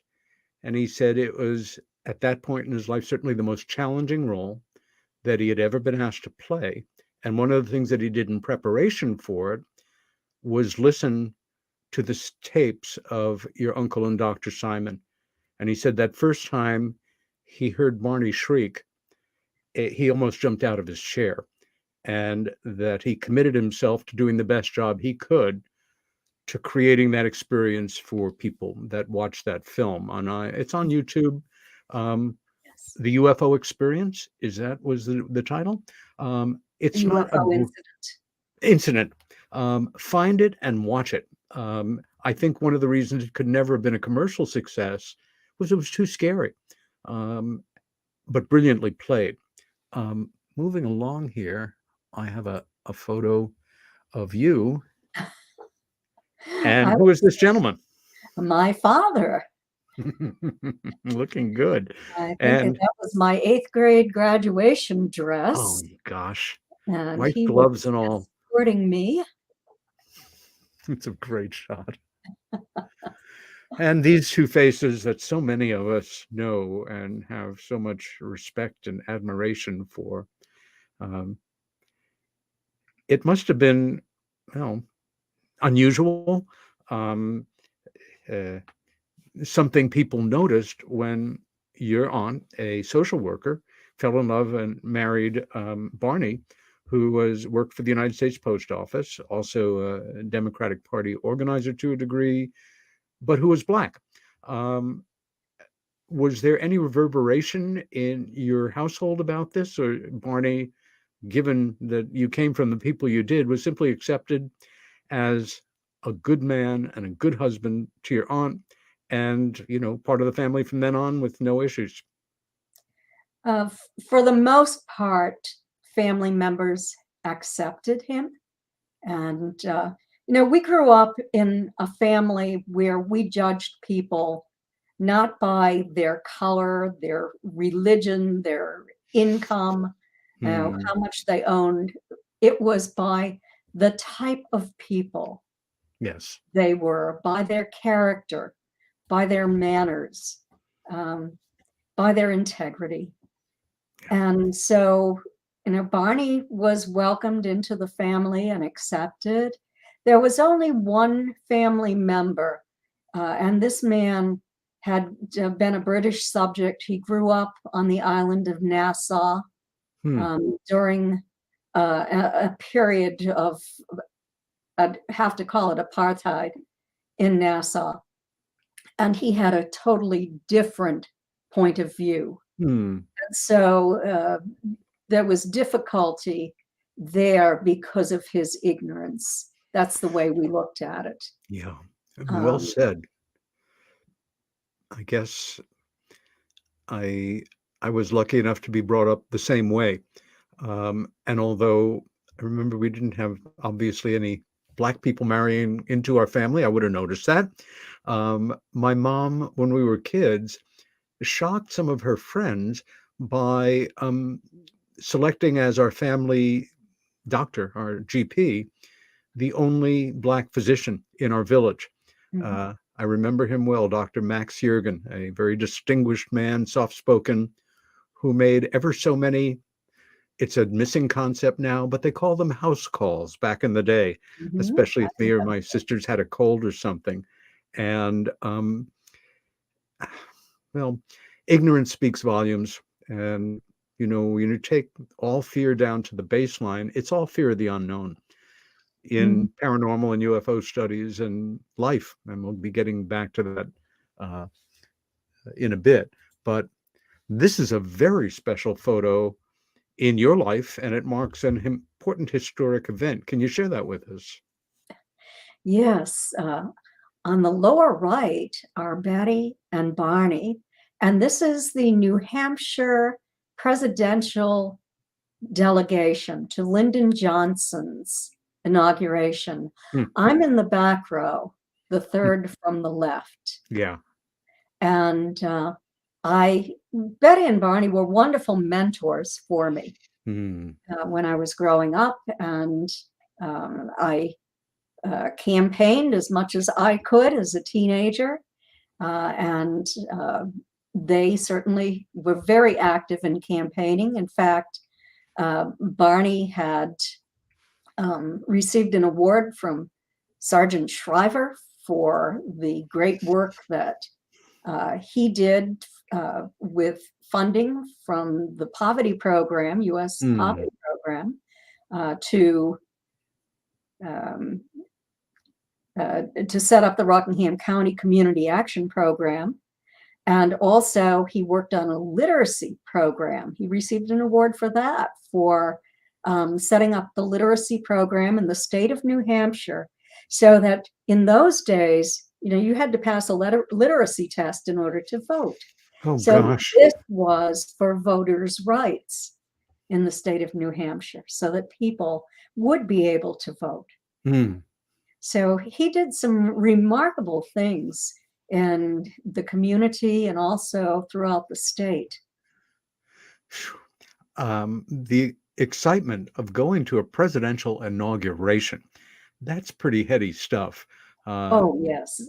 And he said it was, at that point in his life, certainly the most challenging role that he had ever been asked to play. And one of the things that he did in preparation for it was listen to the tapes of your uncle and Dr. Simon. And he said that first time he heard Barney shriek, he almost jumped out of his chair, and that he committed himself to doing the best job he could to creating that experience for people that watch that film. It's on YouTube. Yes. The UFO Experience, was the title. It's The not UFO incident. Find it and watch it. I think one of the reasons it could never have been a commercial success was it was too scary, but brilliantly played. Moving along here, I have a photo of you. And who is this gentleman? My father. Looking good. I think that was my 8th grade graduation dress. Oh gosh. And White he gloves was and all. escorting me. It's a great shot. And these two faces that so many of us know and have so much respect and admiration for. It must have been, unusual. Something people noticed when your aunt, a social worker, fell in love and married Barney, who worked for the United States Post Office, also a Democratic Party organizer to a degree, but who was Black. Was there any reverberation in your household about this, or Barney, given that you came from the people you did, was simply accepted as a good man and a good husband to your aunt, and part of the family from then on with no issues? For the most part, family members accepted him. And, we grew up in a family where we judged people not by their color, their religion, their income, how much they owned. It was by the type of people Yes. they were, by their character, by their manners, by their integrity. And so, Barney was welcomed into the family and accepted. There was only one family member, and this man had been a British subject. He grew up on the island of Nassau during a period of, I'd have to call it apartheid in Nassau. And he had a totally different point of view. And so there was difficulty there because of his ignorance. That's the way we looked at it. Yeah. Well said. I guess I was lucky enough to be brought up the same way. And although I remember we didn't have obviously any Black people marrying into our family, I would have noticed that. My mom, when we were kids, shocked some of her friends by selecting as our family doctor, our GP, the only Black physician in our village. I remember him well, Dr. Max Jurgen, a very distinguished man, soft-spoken, who made ever so many, it's a missing concept now, but they call them house calls back in the day, especially if me or my sisters had a cold or something. And, well, ignorance speaks volumes. And, when you take all fear down to the baseline, it's all fear of the unknown in paranormal and UFO studies and life. And we'll be getting back to that in a bit. But this is a very special photo in your life, and it marks an important historic event. Can you share that with us? Yes. On the lower right are Betty and Barney, and this is the New Hampshire presidential delegation to Lyndon Johnson's inauguration. I'm in the back row, the third from the left. Yeah. And Betty and Barney were wonderful mentors for me when I was growing up, and I campaigned as much as I could as a teenager, and they certainly were very active in campaigning. In fact, Barney had received an award from Sergeant Shriver for the great work that he did with funding from the poverty program, U.S. poverty program, to set up the Rockingham County Community Action Program. And also he worked on a literacy program. He received an award for that, for setting up the literacy program in the state of New Hampshire, so that in those days, you had to pass a literacy test in order to vote. Gosh. This was for voters' rights in the state of New Hampshire, so that people would be able to vote. So he did some remarkable things in the community and also throughout the state. The excitement of going to a presidential inauguration, that's pretty heady stuff. Oh, yes.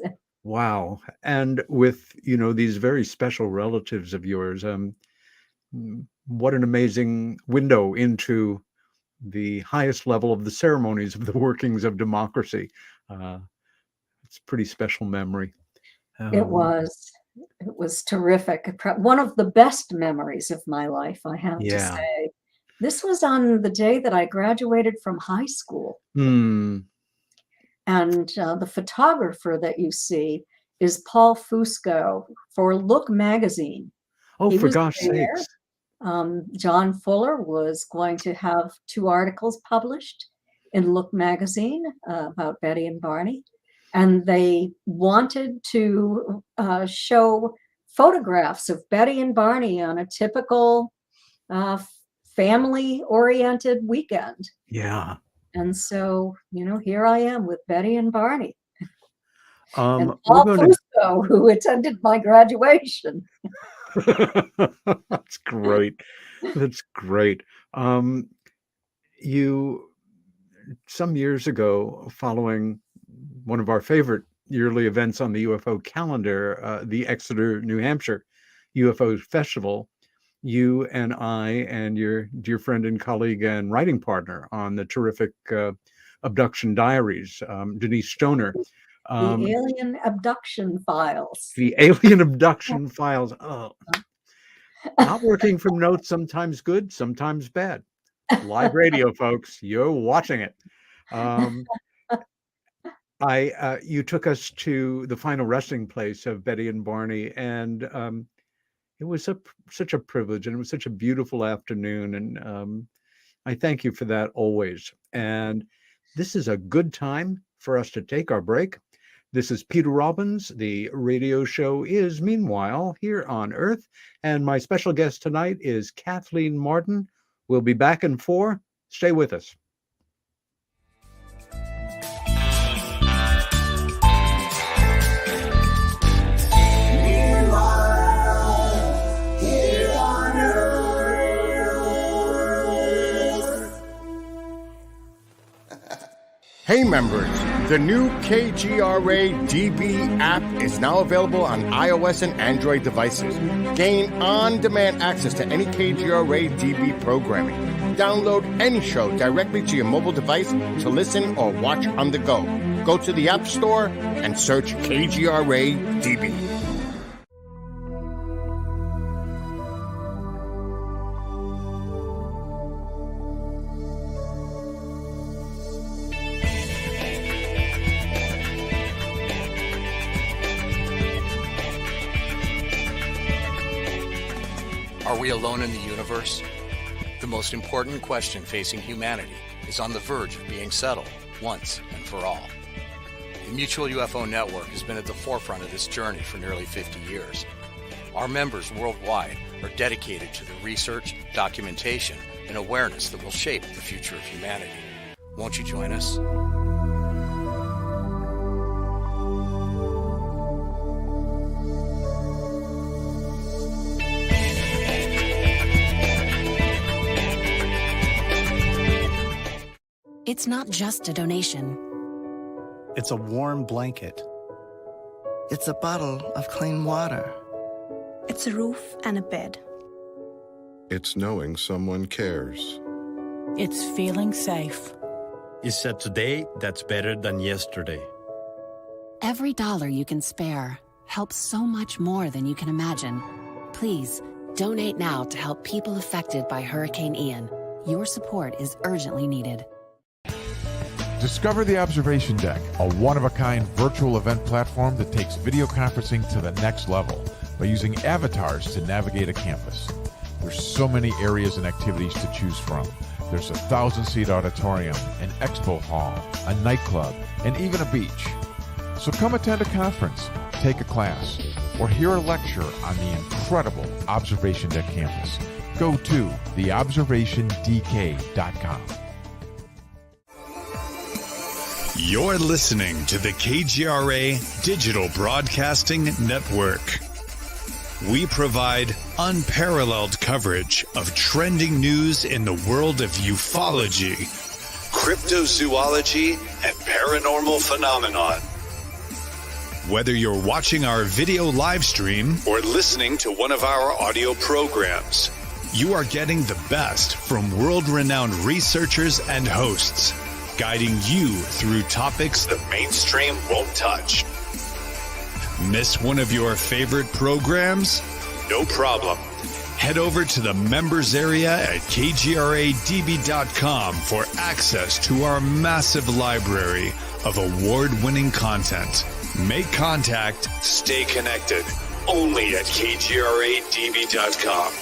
Wow. And with, these very special relatives of yours, what an amazing window into the highest level of the ceremonies of the workings of democracy. It's a pretty special memory. It was terrific. One of the best memories of my life, I have to say. This was on the day that I graduated from high school. And the photographer that you see is Paul Fusco for Look magazine. Oh, for gosh sakes. John Fuller was going to have 2 articles published in Look magazine about Betty and Barney. And they wanted to show photographs of Betty and Barney on a typical family-oriented weekend. Yeah. And so, here I am with Betty and Barney. And We're Paul going to Fusco, who attended my graduation. That's great. That's great. You, some years ago, following one of our favorite yearly events on the UFO calendar, the Exeter, New Hampshire UFO Festival, you and I and your dear friend and colleague and writing partner on the terrific Abduction Diaries, Denise Stoner. The Alien Abduction Files. The Alien Abduction Files. Oh, not working from notes, sometimes good, sometimes bad. Live radio, folks, you're watching it. You took us to the final resting place of Betty and Barney, and it was such a privilege, and it was such a beautiful afternoon, and I thank you for that always. And this is a good time for us to take our break. This is Peter Robbins. The radio show is Meanwhile here on Earth, and my special guest tonight is Kathleen Marden. We'll be back in 4. Stay with us. Hey members, the new KGRA DB app is now available on iOS and Android devices. Gain on-demand access to any KGRA DB programming. Download any show directly to your mobile device to listen or watch on the go. Go to the App Store and search KGRA DB. Are we alone in the universe? The most important question facing humanity is on the verge of being settled once and for all. The Mutual UFO Network has been at the forefront of this journey for nearly 50 years. Our members worldwide are dedicated to the research, documentation, and awareness that will shape the future of humanity. Won't you join us? It's not just a donation. It's a warm blanket. It's a bottle of clean water. It's a roof and a bed. It's knowing someone cares. It's feeling safe. It's a today that's better than yesterday. Every dollar you can spare helps so much more than you can imagine. Please, donate now to help people affected by Hurricane Ian. Your support is urgently needed. Discover the Observation Deck, a one-of-a-kind virtual event platform that takes video conferencing to the next level by using avatars to navigate a campus. There's so many areas and activities to choose from. There's a 1,000-seat auditorium, an expo hall, a nightclub, and even a beach. So come attend a conference, take a class, or hear a lecture on the incredible Observation Deck campus. Go to theobservationdk.com. You're listening to the KGRA Digital Broadcasting Network. We provide unparalleled coverage of trending news in the world of ufology, cryptozoology, and paranormal phenomenon. Whether you're watching our video live stream or listening to one of our audio programs, you are getting the best from world-renowned researchers and hosts, guiding you through topics the mainstream won't touch. Miss one of your favorite programs? No problem. Head over to the members area at kgradb.com for access to our massive library of award-winning content. Make contact, stay connected. Only at kgradb.com.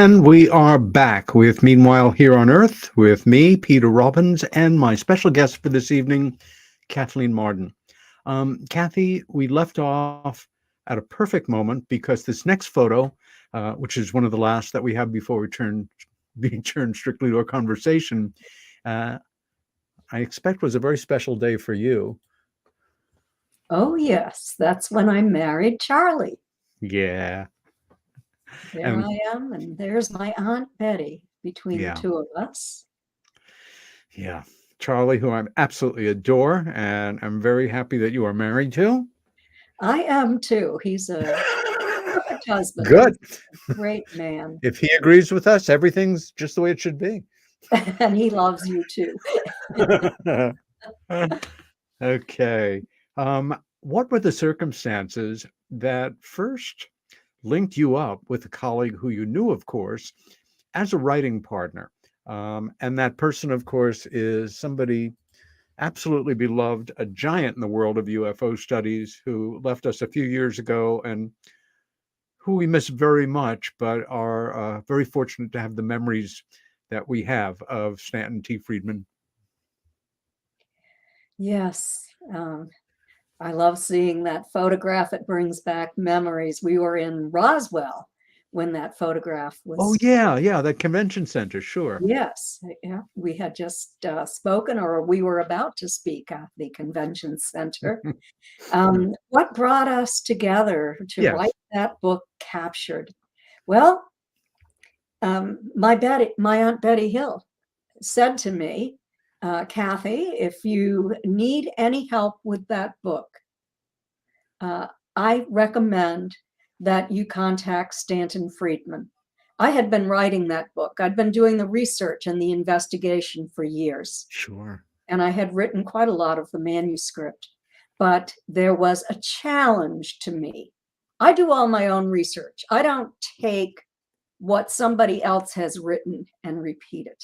And we are back with Meanwhile Here on Earth with me, Peter Robbins, and my special guest for this evening, Kathleen Marden. Kathy, we left off at a perfect moment because this next photo, which is one of the last that we have before we turn strictly to a conversation, I expect was a very special day for you. Oh, yes. That's when I married Charlie. Yeah. There I am, and there's my Aunt Betty between the two of us. Yeah. Charlie, who I absolutely adore, and I'm very happy that you are married to. I am too. He's a perfect husband. Good. He's a great man. If he agrees with us, everything's just the way it should be. And he loves you too. Okay. What were the circumstances that first linked you up with a colleague who you knew, of course, as a writing partner? And that person, of course, is somebody absolutely beloved, a giant in the world of UFO studies, who left us a few years ago and who we miss very much, but are very fortunate to have the memories that we have of Stanton T. Friedman. Yes. I love seeing that photograph. It brings back memories. We were in Roswell when that photograph was. Oh, yeah, that convention center, sure. Yes, yeah. We had just spoken, or we were about to speak at the convention center. What brought us together to write that book, Captured? Well, my Aunt Betty Hill said to me, Kathy, if you need any help with that book, I recommend that you contact Stanton Friedman. I had been writing that book. I'd been doing the research and the investigation for years. Sure. And I had written quite a lot of the manuscript, but there was a challenge to me. I do all my own research. I don't take what somebody else has written and repeat it.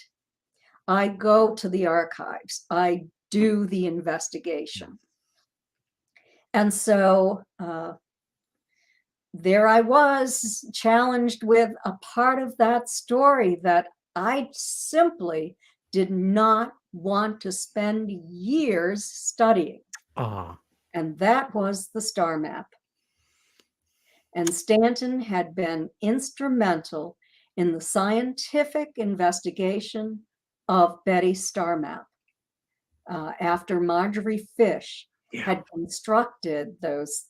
I go to the archives. I do the investigation. And so there I was, challenged with a part of that story that I simply did not want to spend years studying. And that was the star map. And Stanton had been instrumental in the scientific investigation of Betty's star map. After Marjorie Fish had constructed those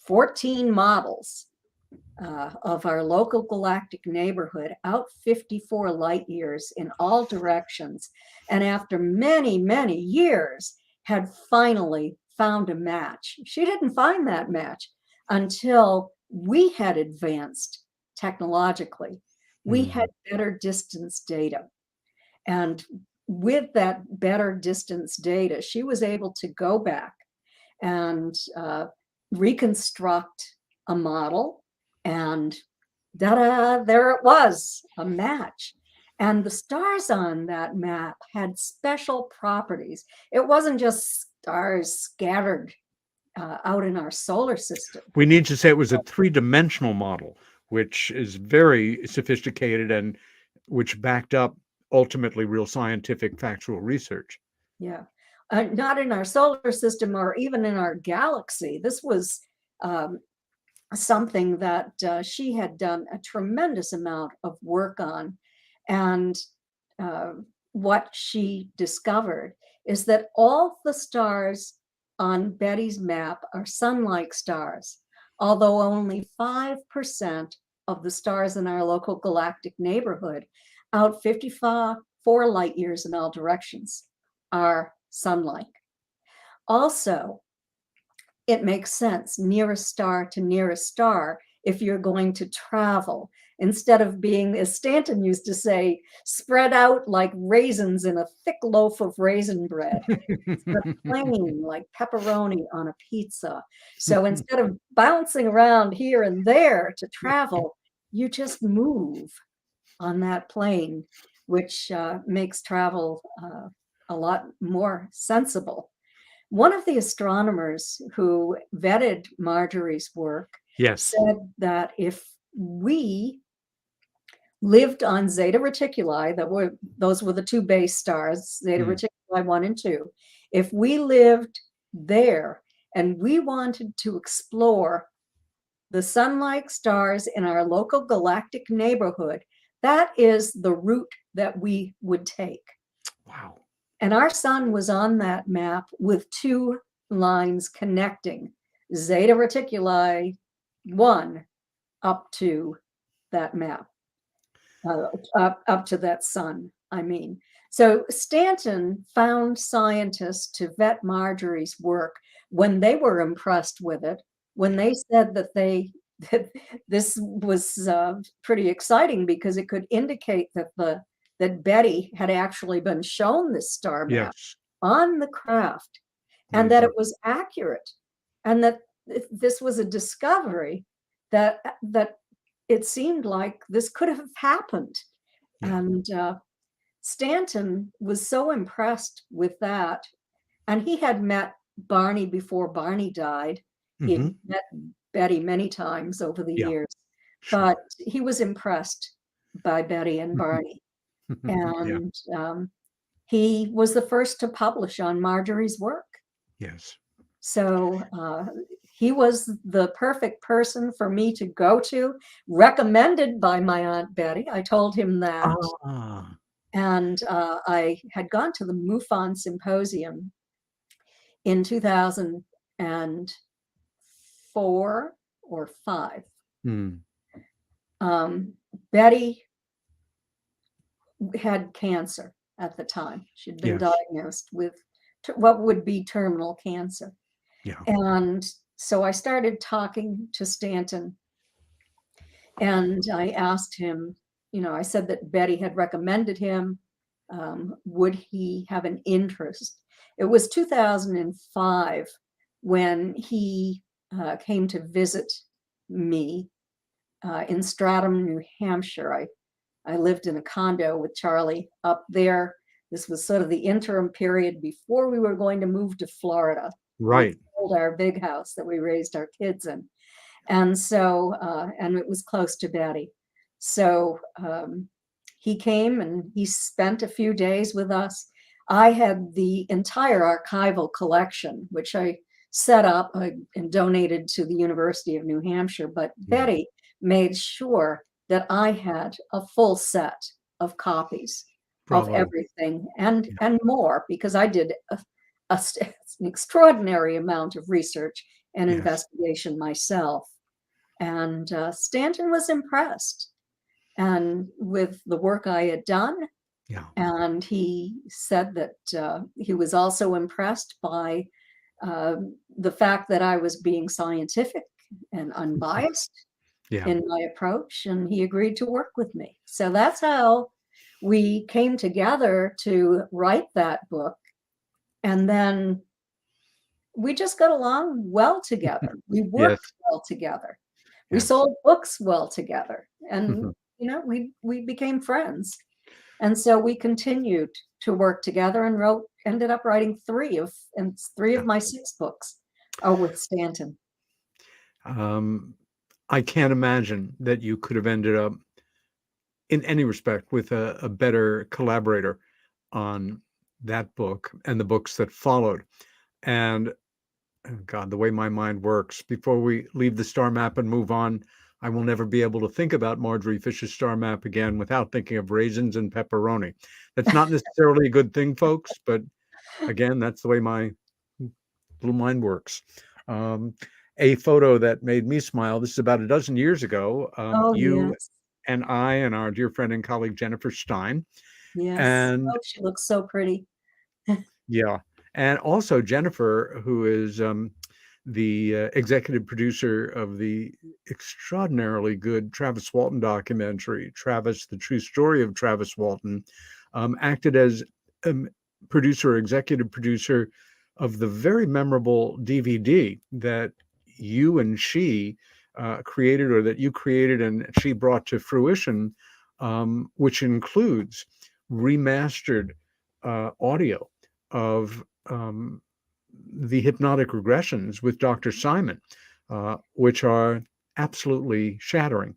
14 models of our local galactic neighborhood out 54 light years in all directions, and after many, many years had finally found a match. She didn't find that match until we had advanced technologically. We had better distance data. And with that better distance data, she was able to go back and reconstruct a model, and da-da, there it was, a match. And the stars on that map had special properties. It wasn't just stars scattered out in our solar system. We need to say it was a three-dimensional model, which is very sophisticated and which backed up ultimately real scientific factual research. Yeah. Not in our solar system or even in our galaxy. This was something that she had done a tremendous amount of work on. And what she discovered is that all the stars on Betty's map are sun-like stars, although only 5% of the stars in our local galactic neighborhood, out 54 light years in all directions, are sun-like. Also, it makes sense, nearest star to nearest star, if you're going to travel, instead of being, as Stanton used to say, spread out like raisins in a thick loaf of raisin bread, plain like pepperoni on a pizza. So instead of bouncing around here and there to travel, you just move on that plane, which makes travel a lot more sensible. One of the astronomers who vetted Marjorie's work said that if we lived on Zeta Reticuli, those were the two base stars, Zeta Reticuli 1 and 2. If we lived there and we wanted to explore the sun-like stars in our local galactic neighborhood, that is the route that we would take. Wow. And our sun was on that map with two lines connecting Zeta Reticuli 1 up to that map, up to that sun, I mean. So Stanton found scientists to vet Marjorie's work when they were impressed with it, when they said that this was pretty exciting because it could indicate that Betty had actually been shown this star map on the craft, and that it was accurate, and that this was a discovery that it seemed like this could have happened. And Stanton was so impressed with that, and he had met Barney before Barney died. He had met Betty many times over the years, but he was impressed by Betty and Barney. And he was the first to publish on Marjorie's work. Yes. So he was the perfect person for me to go to, recommended by my Aunt Betty. I told him that. And I had gone to the MUFON Symposium in 2004 or 5. Betty had cancer at the time. She'd been diagnosed with what would be terminal cancer. And so I started talking to Stanton, and I asked him, I said that Betty had recommended him. Would he have an interest? It was 2005 when he came to visit me in Stratham, New Hampshire. I lived in a condo with Charlie up there. This was sort of the interim period before we were going to move to Florida. Right. We sold our big house that we raised our kids in. And so, and it was close to Betty. So he came and he spent a few days with us. I had the entire archival collection, which I set up and donated to the University of New Hampshire. But Betty made sure that I had a full set of copies of everything and more, because I did an extraordinary amount of research and investigation myself. And Stanton was impressed and with the work I had done. And he said that he was also impressed by the fact that I was being scientific and unbiased in my approach, and he agreed to work with me. So that's how we came together to write that book. And then we just got along well together. We worked well together. We sold books well together. And, we became friends. And so we continued to work together and ended up writing three of my 6 books are with Stanton. I can't imagine that you could have ended up in any respect with a better collaborator on that book and the books that followed. And God, the way my mind works, before we leave the star map and move on, I will never be able to think about Marjorie Fisher's star map again without thinking of raisins and pepperoni. That's not necessarily a good thing, folks, but again, that's the way my little mind works. A photo that made me smile, this is about a dozen years ago, you and I and our dear friend and colleague Jennifer Stein. And she looks so pretty. And also Jennifer, who is the executive producer of the extraordinarily good Travis Walton documentary, Travis, the True Story of Travis Walton, acted as executive producer of the very memorable DVD that you and she created, or that you created and she brought to fruition, which includes remastered audio of the hypnotic regressions with Dr. Simon, which are absolutely shattering.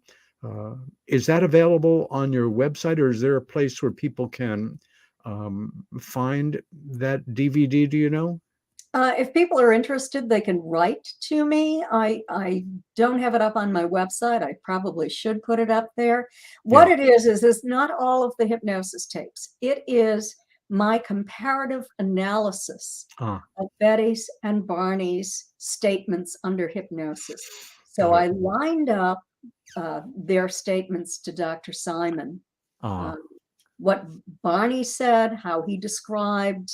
Is that available on your website, or is there a place where people can find that DVD? Do you know? If people are interested, they can write to me. I don't have it up on my website. I probably should put it up there. What it is it's not all of the hypnosis tapes. It is my comparative analysis of Betty's and Barney's statements under hypnosis. So I lined up their statements to Dr. Simon. What Barney said, how he described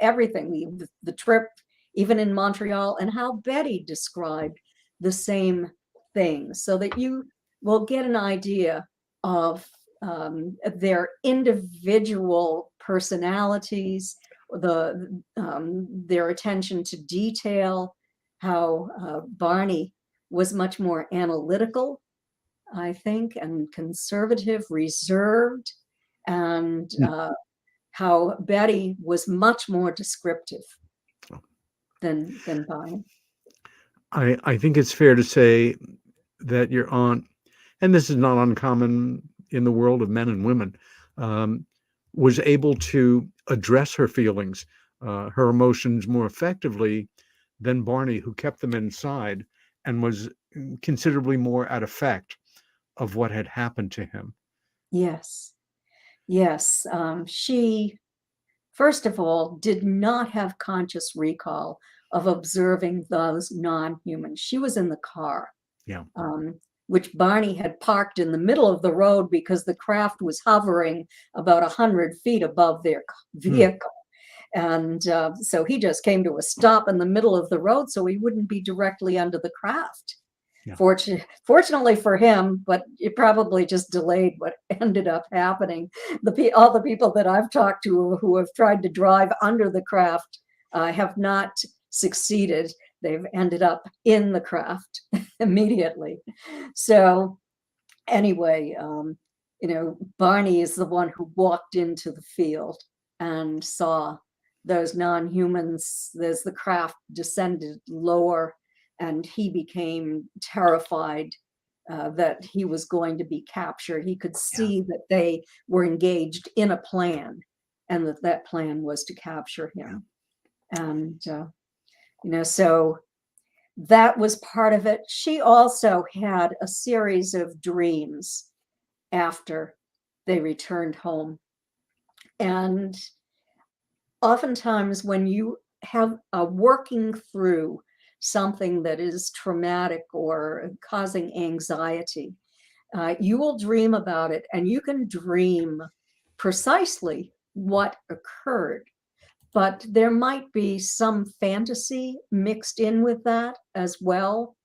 everything, the trip, even in Montreal, and how Betty described the same thing, so that you will get an idea of their individual personalities, their attention to detail, how Barney was much more analytical, I think, and conservative, reserved, and how Betty was much more descriptive than Barney. I think it's fair to say that your aunt, and this is not uncommon in the world of men and women, was able to address her feelings, her emotions more effectively than Barney, who kept them inside and was considerably more at effect of what had happened to him. Yes. Yes. She, first of all, did not have conscious recall of observing those non-humans. She was in the car, which Barney had parked in the middle of the road because the craft was hovering about 100 feet above their vehicle. And so he just came to a stop in the middle of the road so he wouldn't be directly under the craft. Fortunately for him, but it probably just delayed what ended up happening. All the people that I've talked to who have tried to drive under the craft have not succeeded. They've ended up in the craft immediately. So anyway, Barney is the one who walked into the field and saw those non-humans as the craft descended lower, and he became terrified that he was going to be captured. He could see that they were engaged in a plan, and that plan was to capture him. And, so that was part of it. She also had a series of dreams after they returned home. And oftentimes when you have working through something that is traumatic or causing anxiety, you will dream about it, and you can dream precisely what occurred, but there might be some fantasy mixed in with that as well.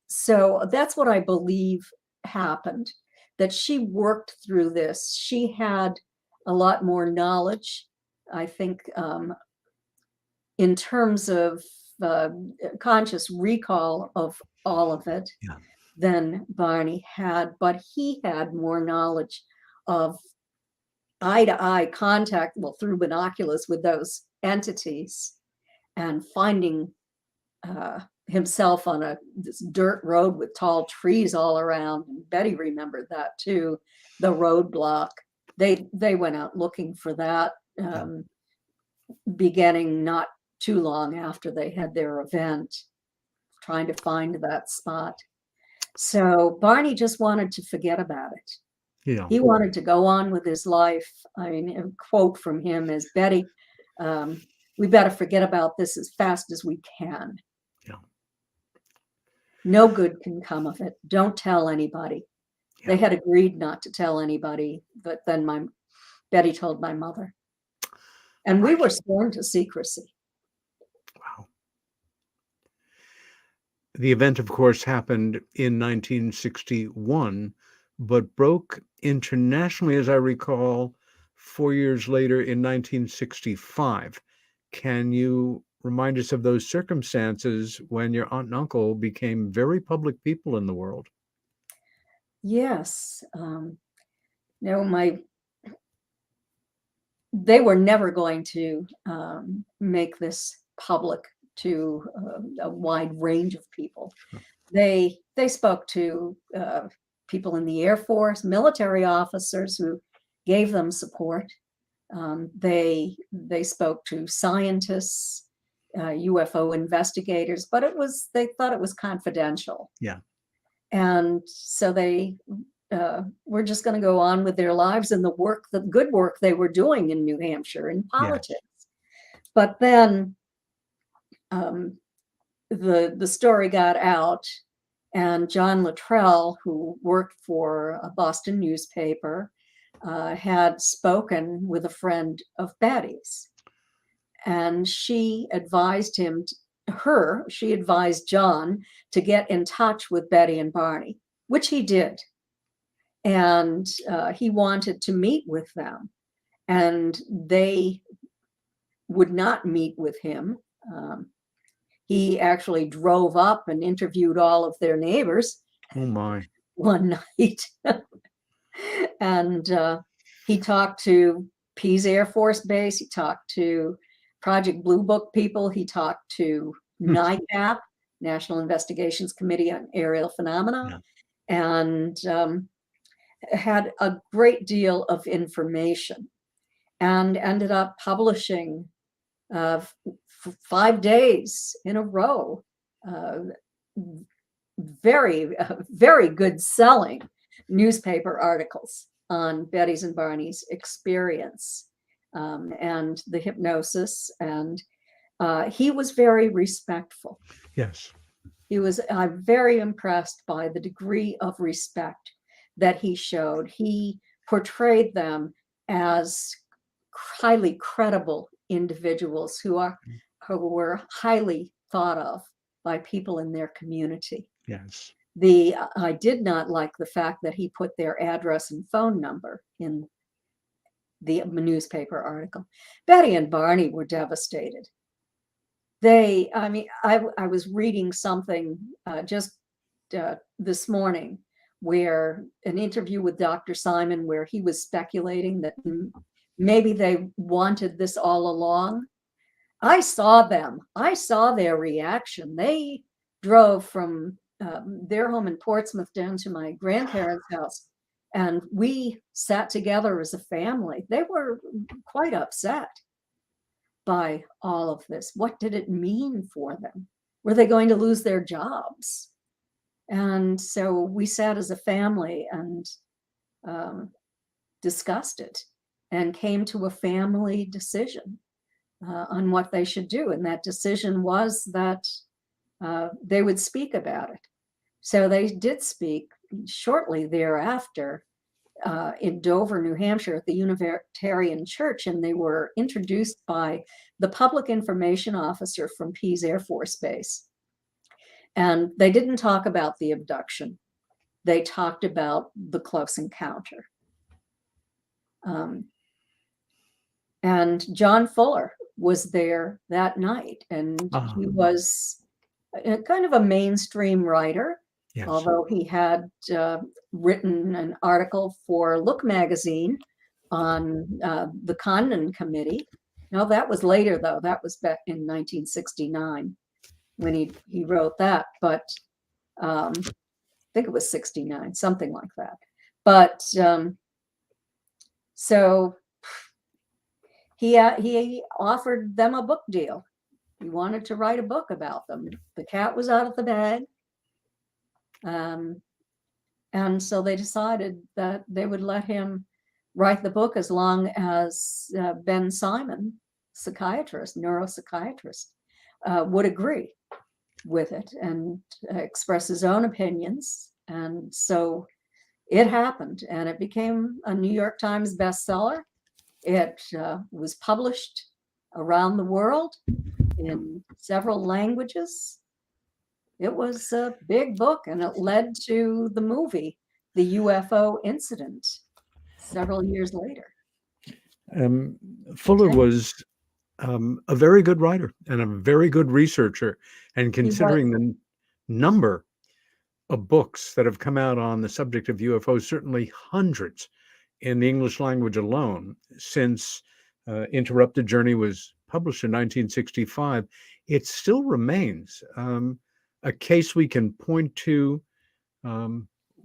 So that's what I believe happened, that she worked through this. She had a lot more knowledge, I think, in terms of conscious recall of all of it than Barney had, but he had more knowledge of eye-to-eye contact, through binoculars with those entities, and finding himself on this dirt road with tall trees all around. And Betty remembered that too, the roadblock. They went out looking for that, beginning not too long after they had their event, trying to find that spot. So Barney just wanted to forget about it. He wanted to go on with his life. I mean, a quote from him is, "Betty, we better forget about this as fast as we can. No good can come of it. Don't tell anybody." They had agreed not to tell anybody, but then Betty told my mother. And we were sworn to secrecy. Wow. The event, of course, happened in 1961, but broke internationally, as I recall, 4 years later in 1965. Can you remind us of those circumstances when your aunt and uncle became very public people in the world? Yes. They were never going to make this public to a wide range of people. They spoke to people in the Air Force, military officers who gave them support. They spoke to scientists, UFO investigators, but they thought it was confidential. Yeah. And so they were just going to go on with their lives and the good work they were doing in New Hampshire in politics. Yes. But then the story got out, and John Luttrell, who worked for a Boston newspaper, had spoken with a friend of Betty's, and she advised she advised John to get in touch with Betty and Barney, which he did. And he wanted to meet with them, and they would not meet with him. He actually drove up and interviewed all of their neighbors. Oh my! One night. And he talked to Pease Air Force Base. He talked to Project Blue Book people. He talked to NICAP, National Investigations Committee on Aerial Phenomena, and had a great deal of information, and ended up publishing 5 days in a row, very, very good selling newspaper articles on Betty's and Barney's experience and the hypnosis. And he was very respectful. Yes. He was very impressed by the degree of respect that he showed. He portrayed them as highly credible individuals who were highly thought of by people in their community. Yes. I did not like the fact that he put their address and phone number in the newspaper article. Betty and Barney were devastated. I was reading something just this morning, where an interview with Dr. Simon, where he was speculating that maybe they wanted this all along. I saw them. I saw their reaction. They drove from their home in Portsmouth down to my grandparents' house, and we sat together as a family. They were quite upset by all of this. What did it mean for them? Were they going to lose their jobs? And so we sat as a family and discussed it and came to a family decision on what they should do. And that decision was that they would speak about it. So they did speak shortly thereafter in Dover, New Hampshire, at the Unitarian Church, and they were introduced by the public information officer from Pease Air Force Base. And they didn't talk about the abduction. They talked about the close encounter. And John Fuller was there that night, and he was kind of a mainstream writer. Yes. Although he had written an article for Look magazine on the Condon Committee. No, that was later, though. That was back in 1969 when he wrote that. But I think it was 69, something like that. But so he offered them a book deal. He wanted to write a book about them. The cat was out of the bag. And so they decided that they would let him write the book as long as Ben Simon, neuropsychiatrist, would agree with it and express his own opinions. And so it happened, and it became a New York Times bestseller. It was published around the world in several languages. It was a big book, and it led to the movie, The UFO Incident, several years later. Fuller was a very good writer and a very good researcher. And considering the number of books that have come out on the subject of UFOs, certainly hundreds in the English language alone, since Interrupted Journey was published in 1965, it still remains a case we can point to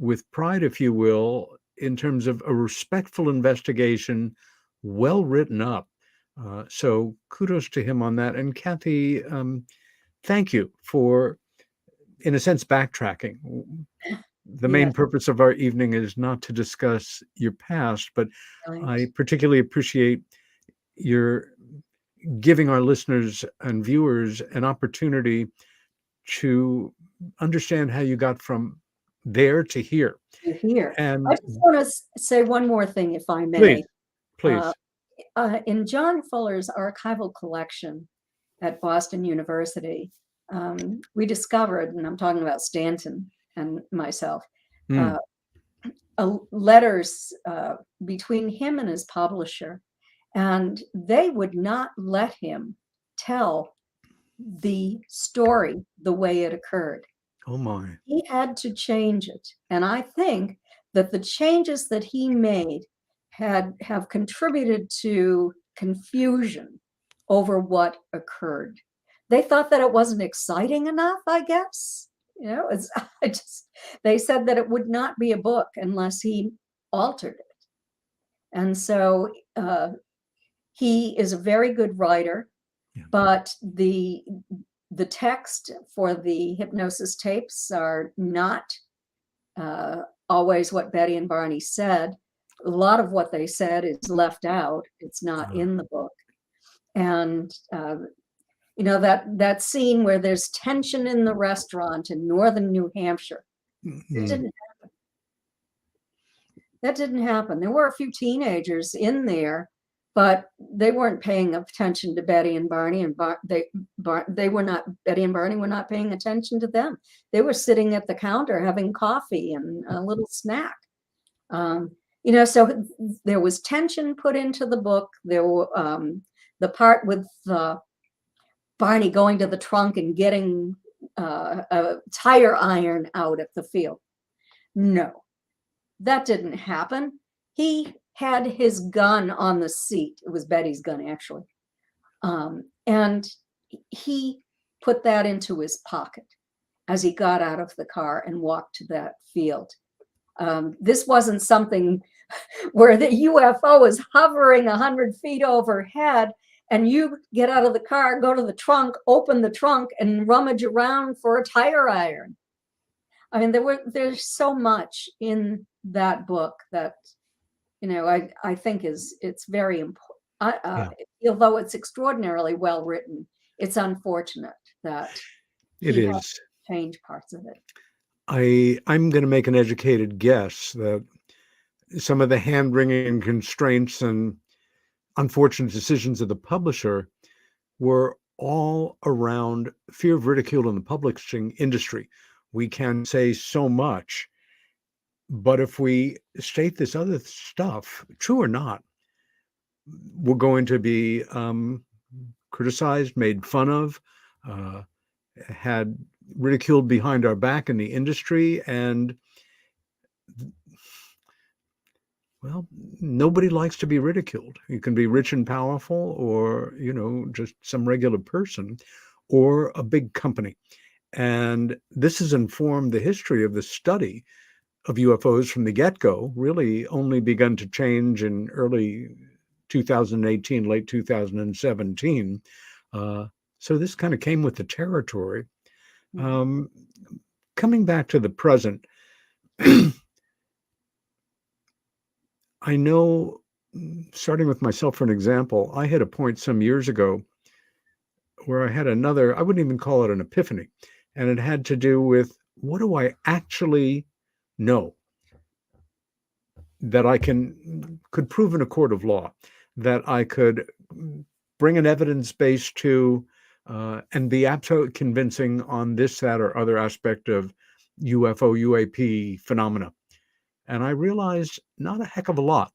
with pride, if you will, in terms of a respectful investigation, well written up. So kudos to him on that. And Kathy, thank you for, in a sense, backtracking. The main Yes. purpose of our evening is not to discuss your past, but Right. I particularly appreciate your giving our listeners and viewers an opportunity to understand how you got from there to here. To here. And I just want to say one more thing, if I please, may. please. In John Fuller's archival collection at Boston University, we discovered, and I'm talking about Stanton and myself, letters between him and his publisher, and they would not let him tell the story the way it occurred. Oh my. He had to change it. And I think that the changes that he made have contributed to confusion over what occurred. They thought that it wasn't exciting enough, I guess. They said that it would not be a book unless he altered it. And so he is a very good writer, but the text for the hypnosis tapes are not always what Betty and Barney said. A lot of what they said is left out. It's not in the book. And that scene where there's tension in the restaurant in northern New Hampshire, it didn't happen. That didn't happen. There were a few teenagers in there, but they weren't paying attention to Betty and Barney, and they were not. Betty and Barney were not paying attention to them. They were sitting at the counter having coffee and a little snack. So there was tension put into the book. There were the part with Barney going to the trunk and getting a tire iron out at the field. No, that didn't happen. He had his gun on the seat. It was Betty's gun, actually. And he put that into his pocket as he got out of the car and walked to that field. This wasn't something where the UFO is hovering 100 feet overhead and you get out of the car, go to the trunk, open the trunk, and rummage around for a tire iron. I mean, there's so much in that book that, I think it's very important. Although it's extraordinarily well written, it's unfortunate that it he is. has to change parts of it. I'm going to make an educated guess that some of the hand-wringing constraints and unfortunate decisions of the publisher were all around fear of ridicule in the publishing industry. We can say so much, but if we state this other stuff, true or not, we're going to be criticized, made fun of, had ridiculed behind our back in the industry, and well, nobody likes to be ridiculed. You can be rich and powerful, or just some regular person, or a big company. And this has informed the history of the study of UFOs from the get-go, really only begun to change in early 2018, late 2017. So this kind of came with the territory. Coming back to the present, I know, starting with myself for an example, I had a point some years ago where I had another, I wouldn't even call it an epiphany, and it had to do with, what do I actually know that I could prove in a court of law, that I could bring an evidence base to and be absolutely convincing on this, that, or other aspect of UFO, UAP phenomena. And I realized not a heck of a lot.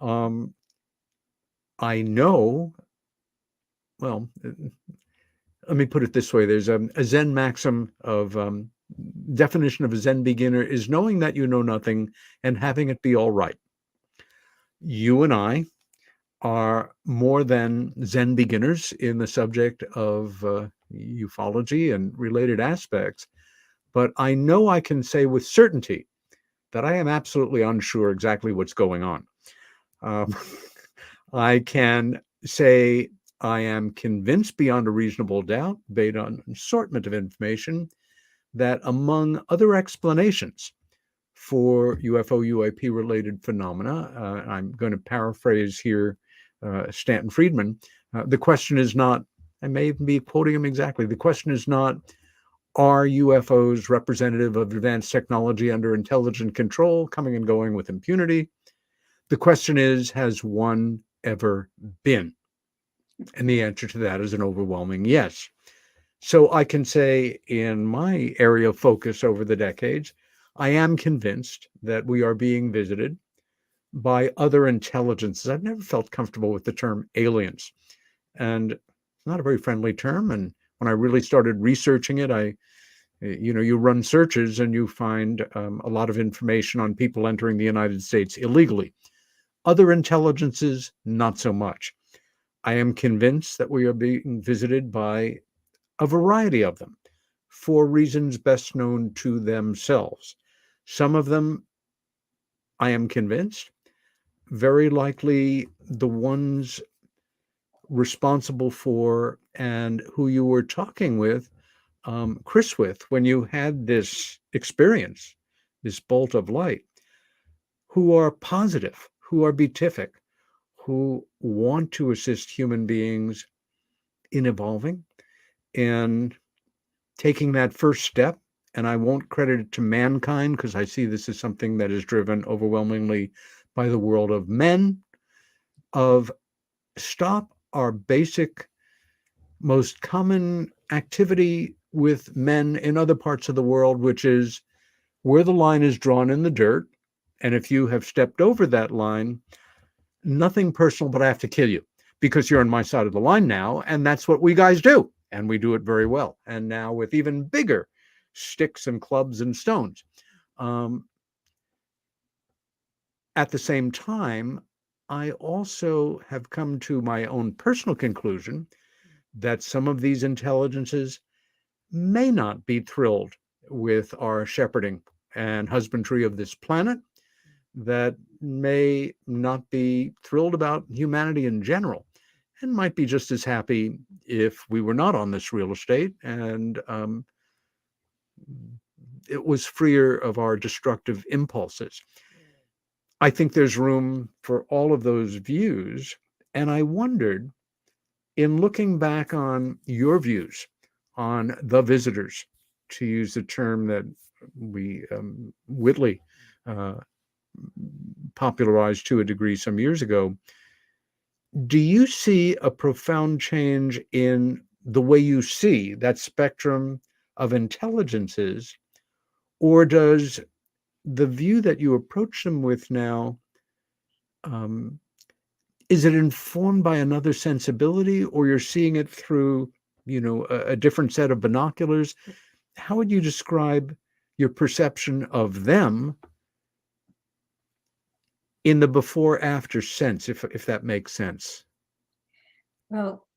I know, well, let me put it this way. There's a Zen maxim of definition of a Zen beginner is knowing that you know nothing and having it be all right. You and I are more than Zen beginners in the subject of ufology and related aspects, but I know I can say with certainty that I am absolutely unsure exactly what's going on. I can say I am convinced beyond a reasonable doubt, based on an assortment of information, that among other explanations for UFO UAP related phenomena, I'm going to paraphrase here Stanton Friedman, the question is not, I may even be quoting him exactly, the question is not, are UFOs representative of advanced technology under intelligent control, coming and going with impunity? The question is, has one ever been? And the answer to that is an overwhelming yes. So I can say in my area of focus over the decades, I am convinced that we are being visited by other intelligences. I've never felt comfortable with the term aliens, and it's not a very friendly term. And when I really started researching it, you run searches and you find a lot of information on people entering the United States illegally. Other intelligences, not so much. I am convinced that we are being visited by a variety of them for reasons best known to themselves. Some of them, I am convinced, very likely the ones responsible for and who you were talking with, Chris, with when you had this experience, this bolt of light, who are positive, who are beatific, who want to assist human beings in evolving and taking that first step. And I won't credit it to mankind because I see this as something that is driven overwhelmingly by the world of men, of stop our basic, most common activity with men in other parts of the world, which is where the line is drawn in the dirt. And if you have stepped over that line, nothing personal, but I have to kill you because you're on my side of the line now. And that's what we guys do. And we do it very well. And now with even bigger sticks and clubs and stones. At the same time, I also have come to my own personal conclusion that some of these intelligences may not be thrilled with our shepherding and husbandry of this planet, that may not be thrilled about humanity in general, and might be just as happy if we were not on this real estate and it was freer of our destructive impulses. I think there's room for all of those views. And I wondered, in looking back on your views on the visitors, to use the term that we Whitley popularized to a degree some years ago, do you see a profound change in the way you see that spectrum of intelligences, or does the view that you approach them with now, is it informed by another sensibility, or you're seeing it through, a different set of binoculars? How would you describe your perception of them in the before-after sense, if that makes sense? Well,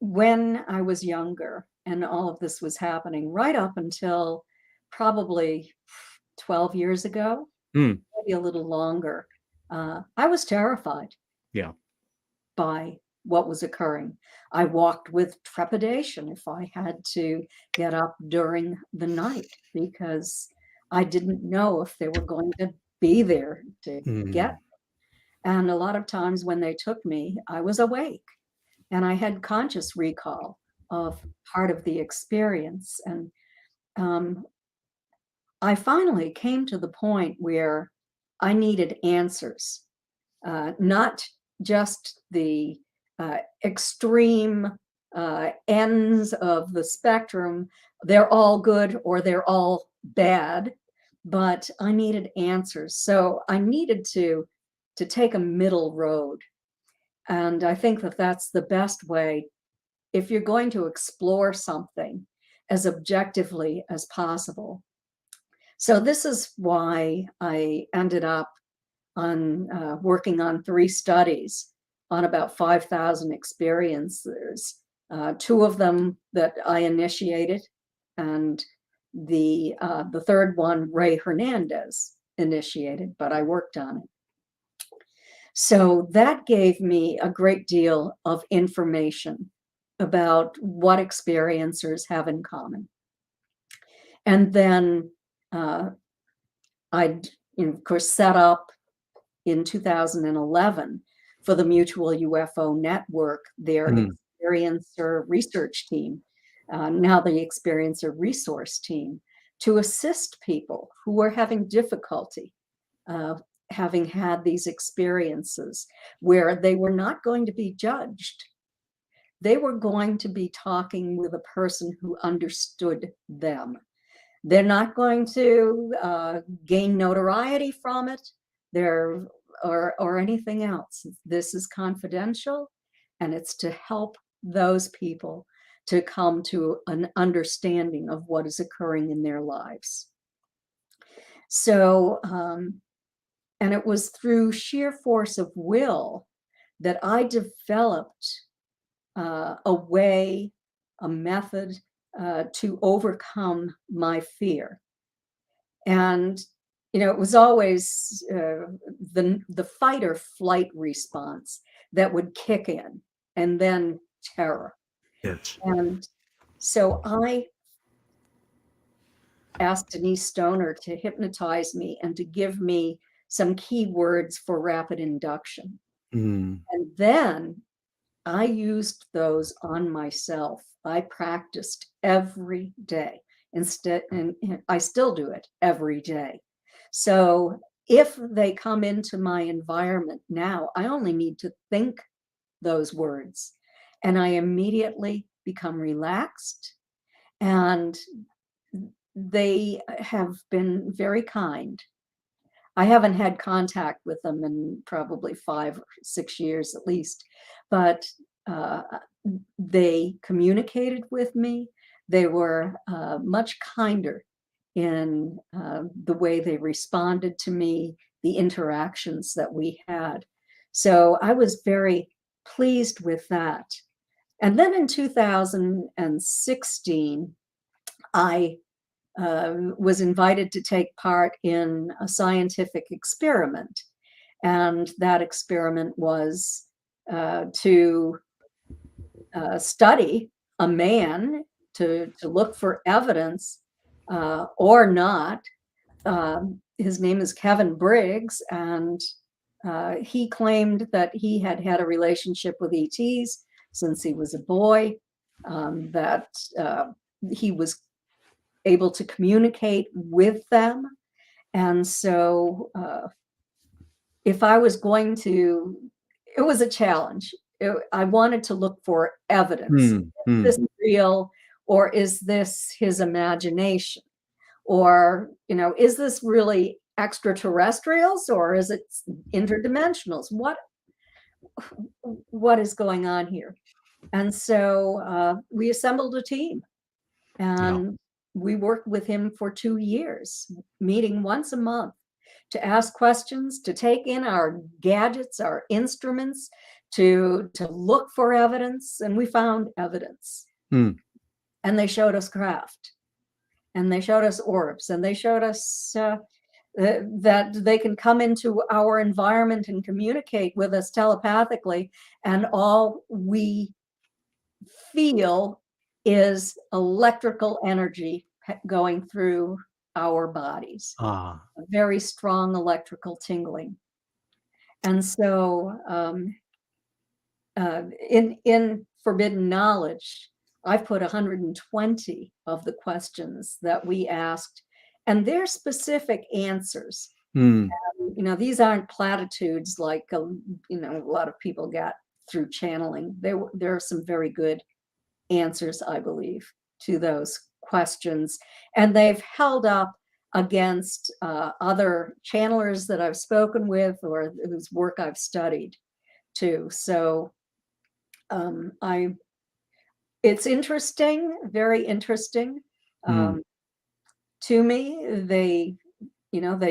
when I was younger and all of this was happening, right up until probably 12 years ago, maybe a little longer, I was terrified by what was occurring. I walked with trepidation if I had to get up during the night because I didn't know if they were going to be there to get me. And a lot of times when they took me, I was awake and I had conscious recall of part of the experience. And I finally came to the point where I needed answers, not just the extreme ends of the spectrum. They're all good or they're all bad, but I needed answers. So I needed to take a middle road. And I think that that's the best way if you're going to explore something as objectively as possible. So this is why I ended up on working on 3 studies on about 5,000 experiences. 2 of them that I initiated, and the third one, Ray Hernandez, initiated, but I worked on it. So that gave me a great deal of information about what experiencers have in common. And then I, of course, set up in 2011 for the Mutual UFO Network, their experiencer research team, now the experiencer resource team, to assist people who were having difficulty having had these experiences where they were not going to be judged. They were going to be talking with a person who understood them. They're not going to gain notoriety from it or anything else. This is confidential, and it's to help those people to come to an understanding of what is occurring in their lives. So, and it was through sheer force of will that I developed a way, a method to overcome my fear. And, it was always the fight or flight response that would kick in, and then terror. Yes. And so I asked Denise Stoner to hypnotize me and to give me some key words for rapid induction. And then I used those on myself. I practiced every day and I still do it every day. So if they come into my environment now, I only need to think those words, and I immediately become relaxed. And they have been very kind. I haven't had contact with them in probably 5 or 6 years at least, but they communicated with me. They were much kinder in the way they responded to me, the interactions that we had. So I was very pleased with that. And then in 2016, I was invited to take part in a scientific experiment. And that experiment was to study a man, to look for evidence or not. His name is Kevin Briggs, and he claimed that he had had a relationship with ETs since he was a boy, that he was able to communicate with them. And so if I was going to, it was a challenge. I wanted to look for evidence. Is this real, or is this his imagination? Or, is this really extraterrestrials, or is it interdimensionals? What is going on here? And so we assembled a team, and we worked with him for 2 years, meeting once a month to ask questions, to take in our gadgets, our instruments, to look for evidence. And we found evidence. And they showed us craft, and they showed us orbs, and they showed us that they can come into our environment and communicate with us telepathically, and all we feel is electrical energy going through our bodies. A very strong electrical tingling. And so in Forbidden Knowledge, I've put 120 of the questions that we asked, and they're specific answers. These aren't platitudes like a lot of people got through channeling. There are some very good answers, I believe, to those questions, and they've held up against other channelers that I've spoken with or whose work I've studied too. So it's interesting, very interesting to me. They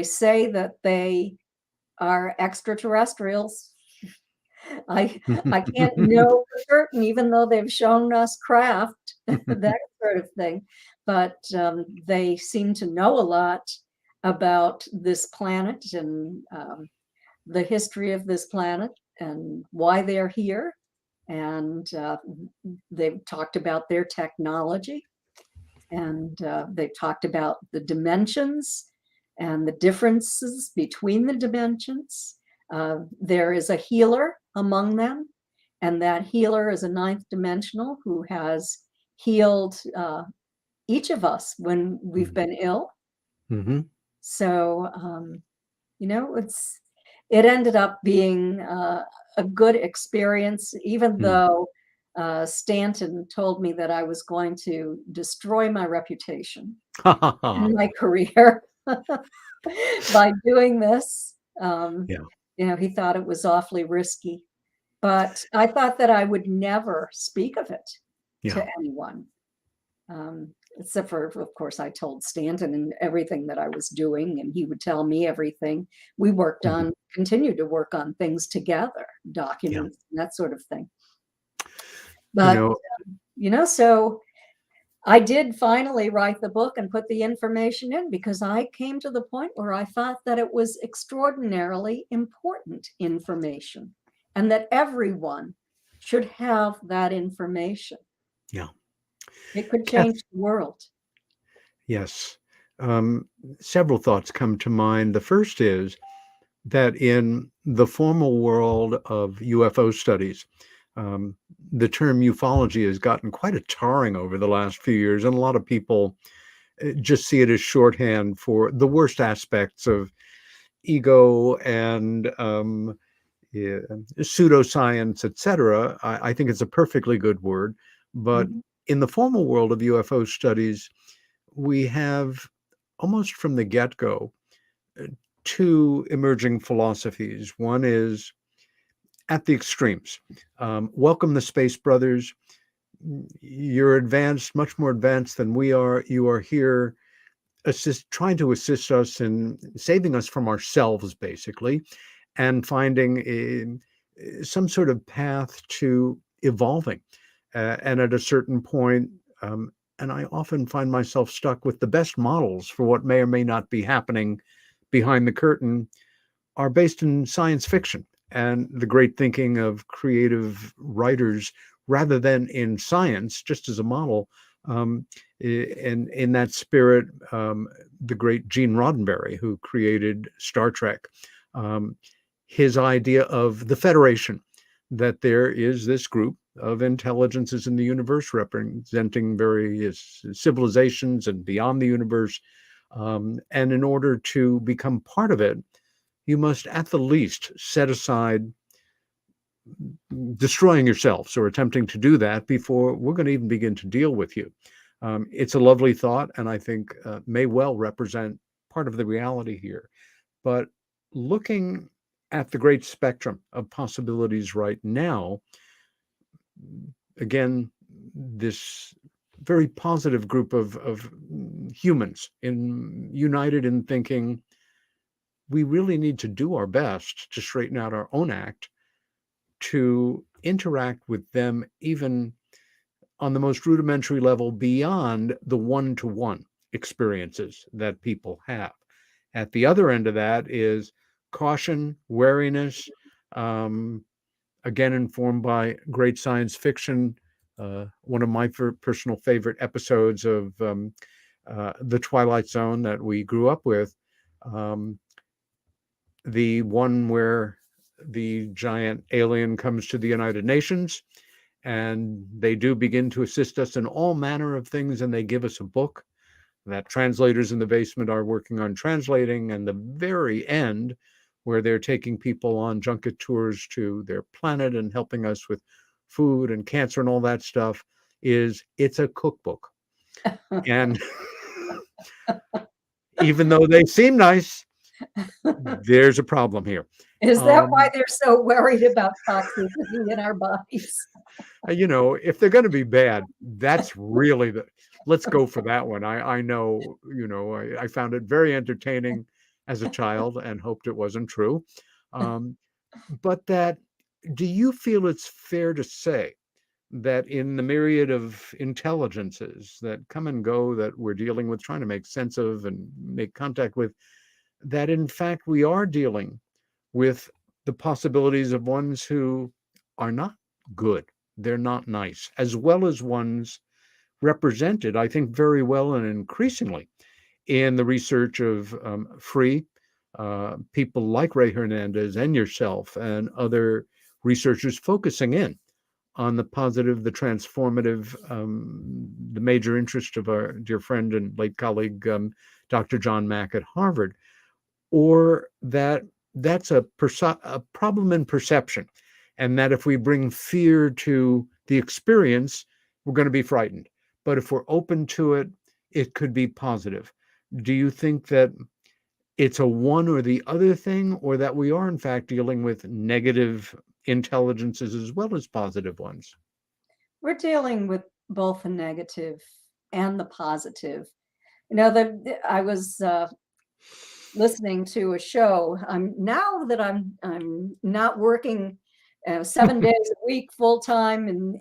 say that they are extraterrestrials. I can't know for certain, even though they've shown us craft, that sort of thing. But they seem to know a lot about this planet and the history of this planet and why they're here. And they've talked about their technology, and they've talked about the dimensions and the differences between the dimensions. There is a healer among them, and that healer is a ninth dimensional who has healed each of us when we've been ill. Mm-hmm. So, it ended up being a good experience, even though Stanton told me that I was going to destroy my reputation and my career by doing this. He thought it was awfully risky, but I thought that I would never speak of it to anyone. Except for, of course, I told Stanton and everything that I was doing, and he would tell me everything. We continued to work on things together, documents, and that sort of thing. But, so I did finally write the book and put the information in, because I came to the point where I thought that it was extraordinarily important information and that everyone should have that information. Yeah. It could change the world. Yes. Several thoughts come to mind. The first is that in the formal world of UFO studies, the term ufology has gotten quite a tarring over the last few years, and a lot of people just see it as shorthand for the worst aspects of ego and pseudoscience, etc. I think it's a perfectly good word, but in the formal world of UFO studies, we have almost from the get-go two emerging philosophies. One is at the extremes. Welcome the Space Brothers. You're advanced, much more advanced than we are. You are here trying to assist us in saving us from ourselves, basically, and finding some sort of path to evolving. And at a certain point, and I often find myself stuck with the best models for what may or may not be happening behind the curtain are based in science fiction and the great thinking of creative writers rather than in science, just as a model. In that spirit, the great Gene Roddenberry, who created Star Trek, his idea of the Federation, that there is this group of intelligences in the universe representing various civilizations and beyond the universe. And in order to become part of it, you must at the least set aside destroying yourselves or attempting to do that before we're going to even begin to deal with you. It's a lovely thought, and I think may well represent part of the reality here. But looking at the great spectrum of possibilities right now, again, this very positive group of humans united in thinking we really need to do our best to straighten out our own act, to interact with them even on the most rudimentary level beyond the one-to-one experiences that people have. At the other end of that is caution, wariness, again, informed by great science fiction. One of my personal favorite episodes of The Twilight Zone that we grew up with, the one where the giant alien comes to the United Nations, and they do begin to assist us in all manner of things, and they give us a book that translators in the basement are working on translating, and the very end, where they're taking people on junket tours to their planet and helping us with food and cancer and all that stuff, it's a cookbook. And even though they seem nice, there's a problem here. Is that why they're so worried about toxicity in our bodies? If they're going to be bad, that's really let's go for that one. I know, I found it very entertaining as a child and hoped it wasn't true. But do you feel it's fair to say that in the myriad of intelligences that come and go that we're dealing with, trying to make sense of and make contact with, that in fact we are dealing with the possibilities of ones who are not good, they're not nice, as well as ones represented, I think, very well and increasingly in the research of free people like Ray Hernandez and yourself and other researchers focusing in on the positive, the transformative, the major interest of our dear friend and late colleague, Dr. John Mack at Harvard, or that's a problem in perception, and that if we bring fear to the experience, we're going to be frightened. But if we're open to it, it could be positive. Do you think that it's a one or the other thing, or that we are in fact dealing with negative intelligences as well as positive ones? We're dealing with both the negative and the positive. You know, that I was listening to a show. Now that I'm not working 7 days a week full time in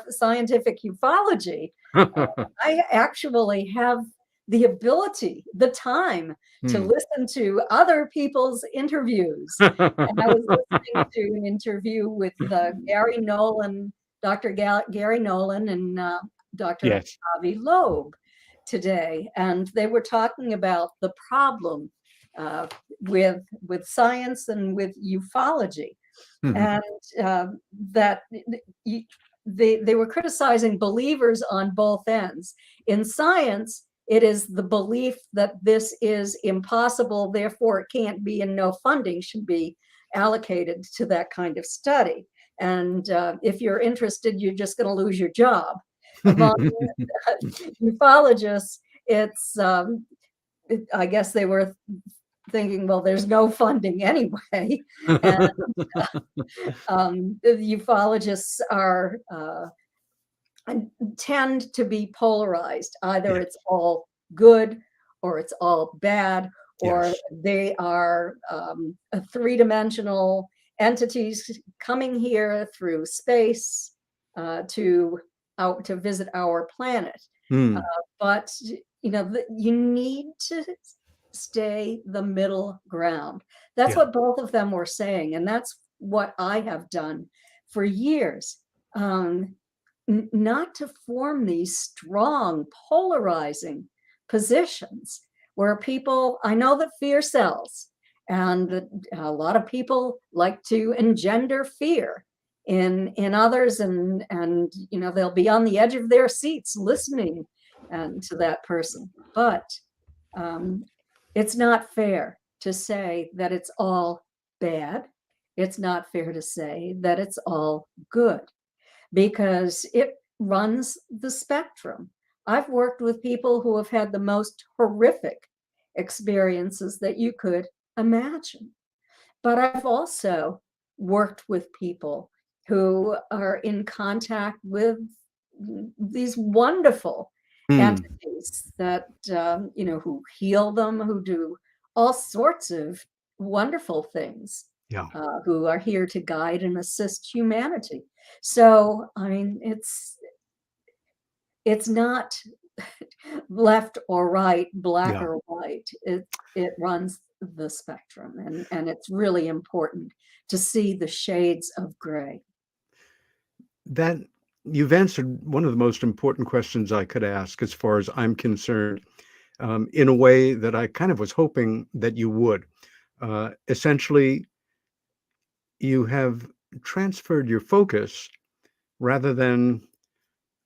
scientific ufology. I actually have the ability, the time to listen to other people's interviews. And I was listening to an interview with Gary Nolan, Dr. Gary Nolan and Dr. Yes. Avi Loeb today, and they were talking about the problem with science and with ufology, and that they were criticizing believers on both ends. In science, it is the belief that this is impossible, therefore it can't be, and no funding should be allocated to that kind of study. And if you're interested, you're just going to lose your job. Among ufologists, it's I guess they were thinking, well, there's no funding anyway. And the ufologists are tend to be polarized. Either it's all good or it's all bad, or they are three-dimensional entities coming here through space to visit our planet. But you know, you need to stay the middle ground. That's what both of them were saying, and that's what I have done for years. Not to form these strong, polarizing positions where people, I know that fear sells, and a lot of people like to engender fear in others, and you know, they'll be on the edge of their seats listening to that person. But it's not fair to say that it's all bad. It's not fair to say that it's all good, because it runs the spectrum. I've worked with people who have had the most horrific experiences that you could imagine. But I've also worked with people who are in contact with these wonderful entities that, you know, who heal them, who do all sorts of wonderful things, who are here to guide and assist humanity. So, I mean, it's not left or right, black or white. It runs the spectrum, and it's really important to see the shades of gray. That you've answered one of the most important questions I could ask, as far as I'm concerned, in a way that I kind of was hoping that you would. Essentially, you have transferred your focus, rather than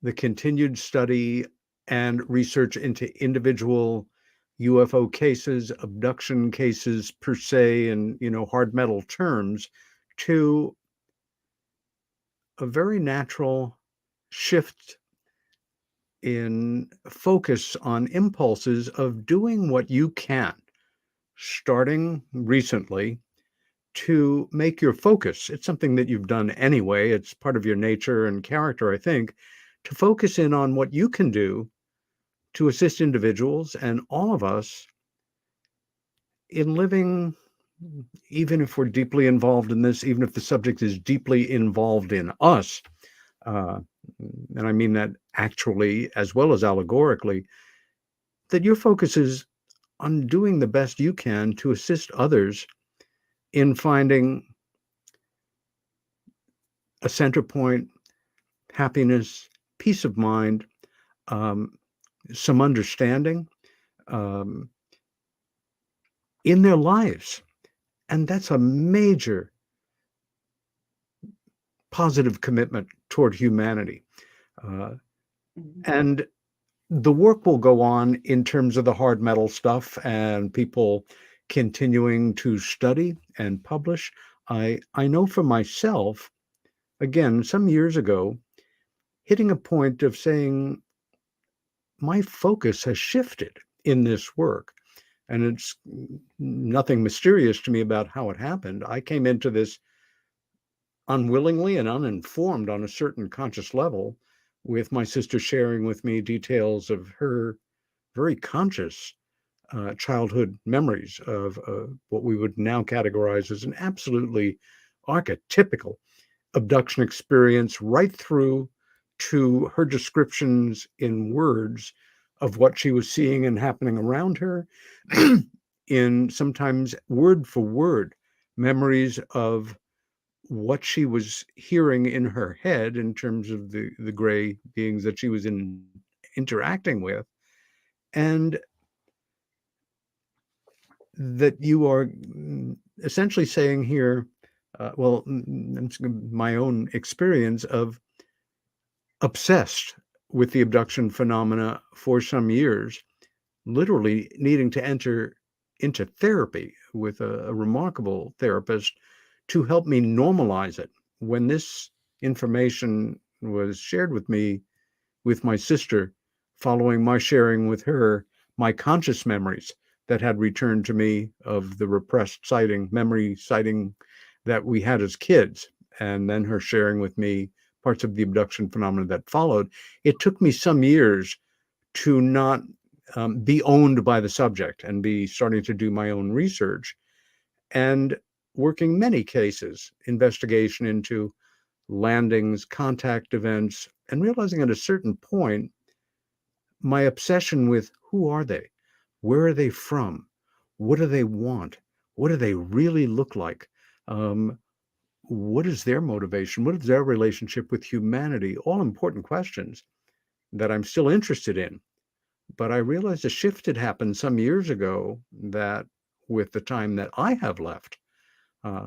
the continued study and research into individual UFO cases, abduction cases per se, in, you know, hard metal terms, to a very natural shift in focus on impulses of doing what you can, starting recently, to make your focus. It's something that you've done anyway. It's part of your nature and character, I think, to focus in on what you can do to assist individuals and all of us in living, even if we're deeply involved in this, even if the subject is deeply involved in us, and I mean that actually as well as allegorically, that your focus is on doing the best you can to assist others in finding a center point, happiness, peace of mind, um, some understanding um, in their lives. And that's a major positive commitment toward humanity. And the work will go on in terms of the hard metal stuff and people continuing to study and publish. I know for myself, again, some years ago, hitting a point of saying my focus has shifted in this work. And it's nothing mysterious to me about how it happened. I came into this unwillingly and uninformed on a certain conscious level, with my sister sharing with me details of her very conscious childhood memories of what we would now categorize as an absolutely archetypical abduction experience, right through to her descriptions in words of what she was seeing and happening around her, in sometimes word for word memories of what she was hearing in her head in terms of the gray beings that she was interacting with, and that you are essentially saying here, my own experience of obsessed with the abduction phenomena for some years, literally needing to enter into therapy with a remarkable therapist to help me normalize it. When this information was shared with me with my sister, following my sharing with her my conscious memories that had returned to me of the repressed memory sighting that we had as kids, and then her sharing with me parts of the abduction phenomena that followed, it took me some years to not be owned by the subject and be starting to do my own research and working many cases, investigation into landings, contact events, and realizing at a certain point, my obsession with who are they? Where are they from? What do they want? What do they really look like? What is their motivation? What is their relationship with humanity? All important questions that I'm still interested in. But I realized a shift had happened some years ago that with the time that I have left,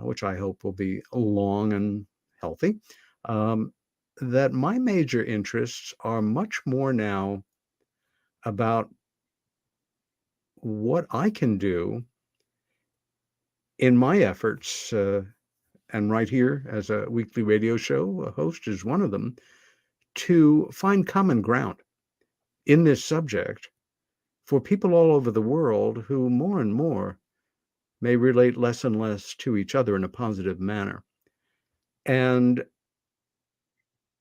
which I hope will be long and healthy, that my major interests are much more now about what I can do in my efforts, and right here as a weekly radio show, a host is one of them, to find common ground in this subject for people all over the world who more and more may relate less and less to each other in a positive manner. And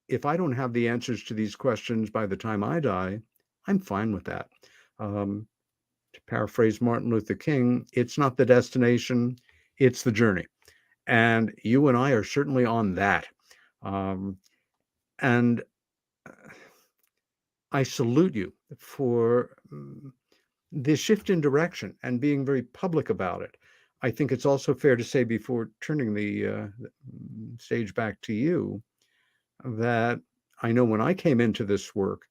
if I don't have the answers to these questions by the time I die, I'm fine with that. To paraphrase Martin Luther King, it's not the destination, it's the journey. And you and I are certainly on that. And I salute you for this shift in direction and being very public about it. I think it's also fair to say, before turning the stage back to you, that I know when I came into this work,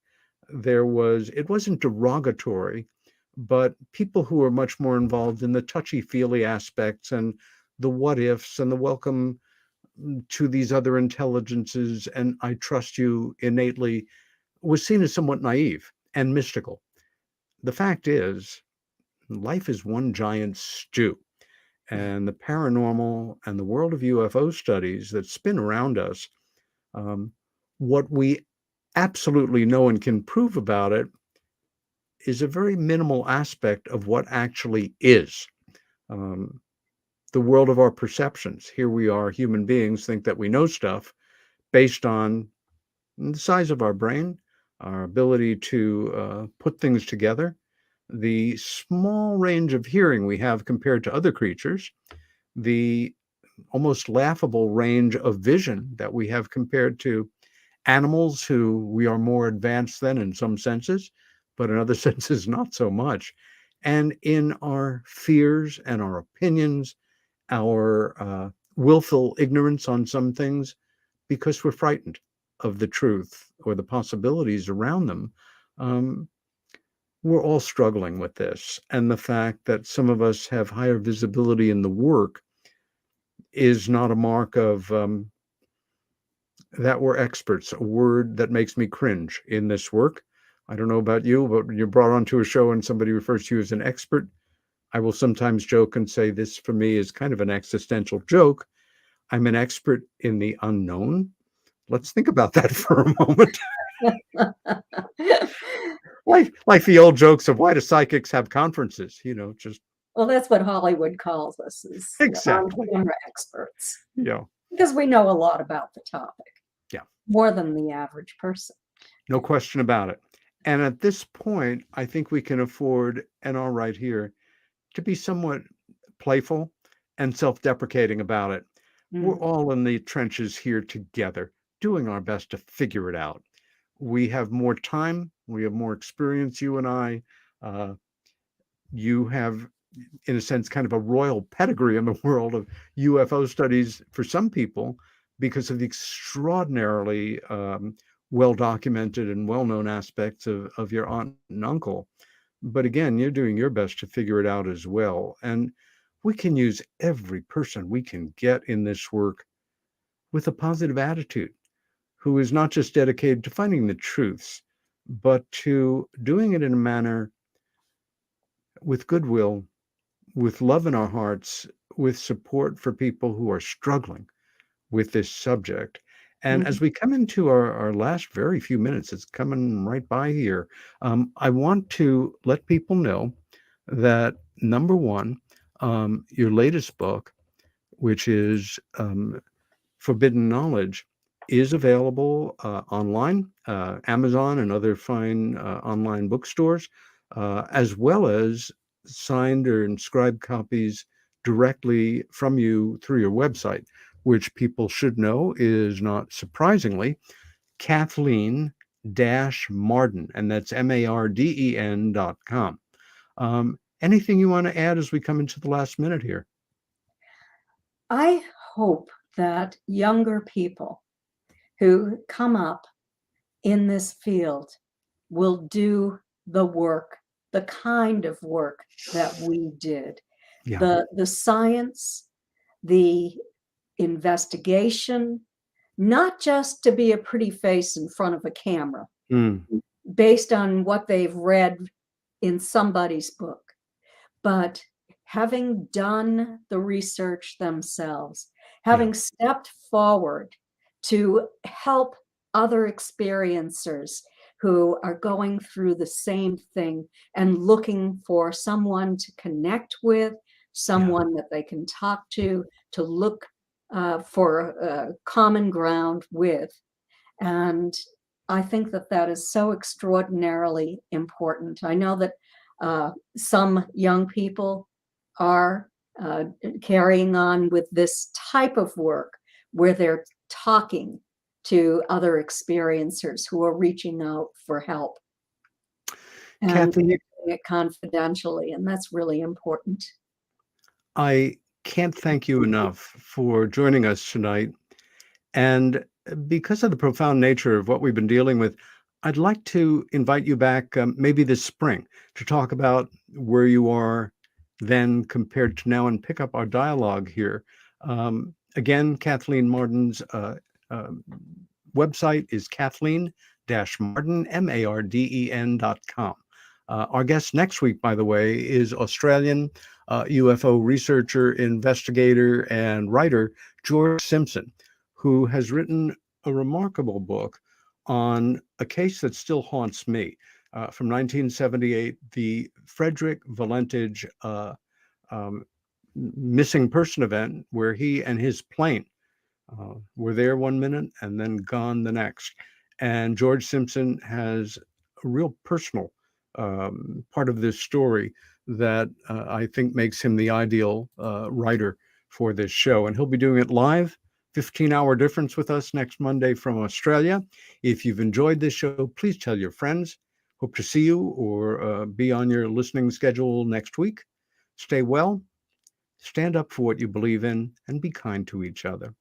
it wasn't derogatory, but people who are much more involved in the touchy-feely aspects and the what ifs and the welcome to these other intelligences, and I trust you innately, was seen as somewhat naive and mystical. The fact is, life is one giant stew, and the paranormal and the world of UFO studies that spin around us, what we absolutely know and can prove about it is a very minimal aspect of what actually is. The world of our perceptions. Here we are, human beings, think that we know stuff based on the size of our brain, our ability to put things together, the small range of hearing we have compared to other creatures, the almost laughable range of vision that we have compared to animals who we are more advanced than in some senses, but in other senses, not so much. And in our fears and our opinions, our willful ignorance on some things, because we're frightened of the truth or the possibilities around them. Um, we're all struggling with this. And the fact that some of us have higher visibility in the work is not a mark of that we're experts, a word that makes me cringe in this work. I don't know about you, but when you're brought onto a show and somebody refers to you as an expert, I will sometimes joke and say this for me is kind of an existential joke. I'm an expert in the unknown. Let's think about that for a moment. like the old jokes of why do psychics have conferences? Just Well, that's what Hollywood calls us, is exactly on-camera experts. Yeah. Because we know a lot about the topic. Yeah. More than the average person. No question about it. And at this point, I think we can afford, and all right here, to be somewhat playful and self-deprecating about it. We're all in the trenches here together, doing our best to figure it out. We have more time. We have more experience, you and I. You have, in a sense, kind of a royal pedigree in the world of UFO studies for some people because of the extraordinarily well-documented and well-known aspects of your aunt and uncle. But again, you're doing your best to figure it out as well. And we can use every person we can get in this work with a positive attitude, who is not just dedicated to finding the truths, but to doing it in a manner with goodwill, with love in our hearts, with support for people who are struggling with this subject. And as we come into our last very few minutes, it's coming right by here. I want to let people know that number one, your latest book, which is Forbidden Knowledge, is available online, Amazon and other fine online bookstores, as well as signed or inscribed copies directly from you through your website, which people should know is not surprisingly Kathleen Marden, and that's MARDEN.com. Anything you want to add as we come into the last minute here? I hope that younger people who come up in this field will do the work, the kind of work that we did. Yeah. The science, the investigation, not just to be a pretty face in front of a camera, based on what they've read in somebody's book, but having done the research themselves, having stepped forward to help other experiencers who are going through the same thing and looking for someone to connect with, someone that they can talk to look for common ground with. And I think that that is so extraordinarily important. I know that some young people are carrying on with this type of work where they're talking to other experiencers who are reaching out for help. And Kathleen, they're doing it confidentially, and that's really important. I can't thank you enough for joining us tonight. And because of the profound nature of what we've been dealing with, I'd like to invite you back maybe this spring to talk about where you are then compared to now and pick up our dialogue here. Again, Kathleen Marden's website is Kathleen-Marden, MARDEN.com. Our guest next week, by the way, is Australian UFO researcher, investigator, and writer George Simpson, who has written a remarkable book on a case that still haunts me from 1978, the Frederick Valentich missing person event, where he and his plane were there 1 minute and then gone the next. And George Simpson has a real personal part of this story that I think makes him the ideal writer for this show. And he'll be doing it live 15-hour difference with us next Monday from Australia. If you've enjoyed this show, please tell your friends. Hope to see you or be on your listening schedule next week. Stay well, stand up for what you believe in, and be kind to each other.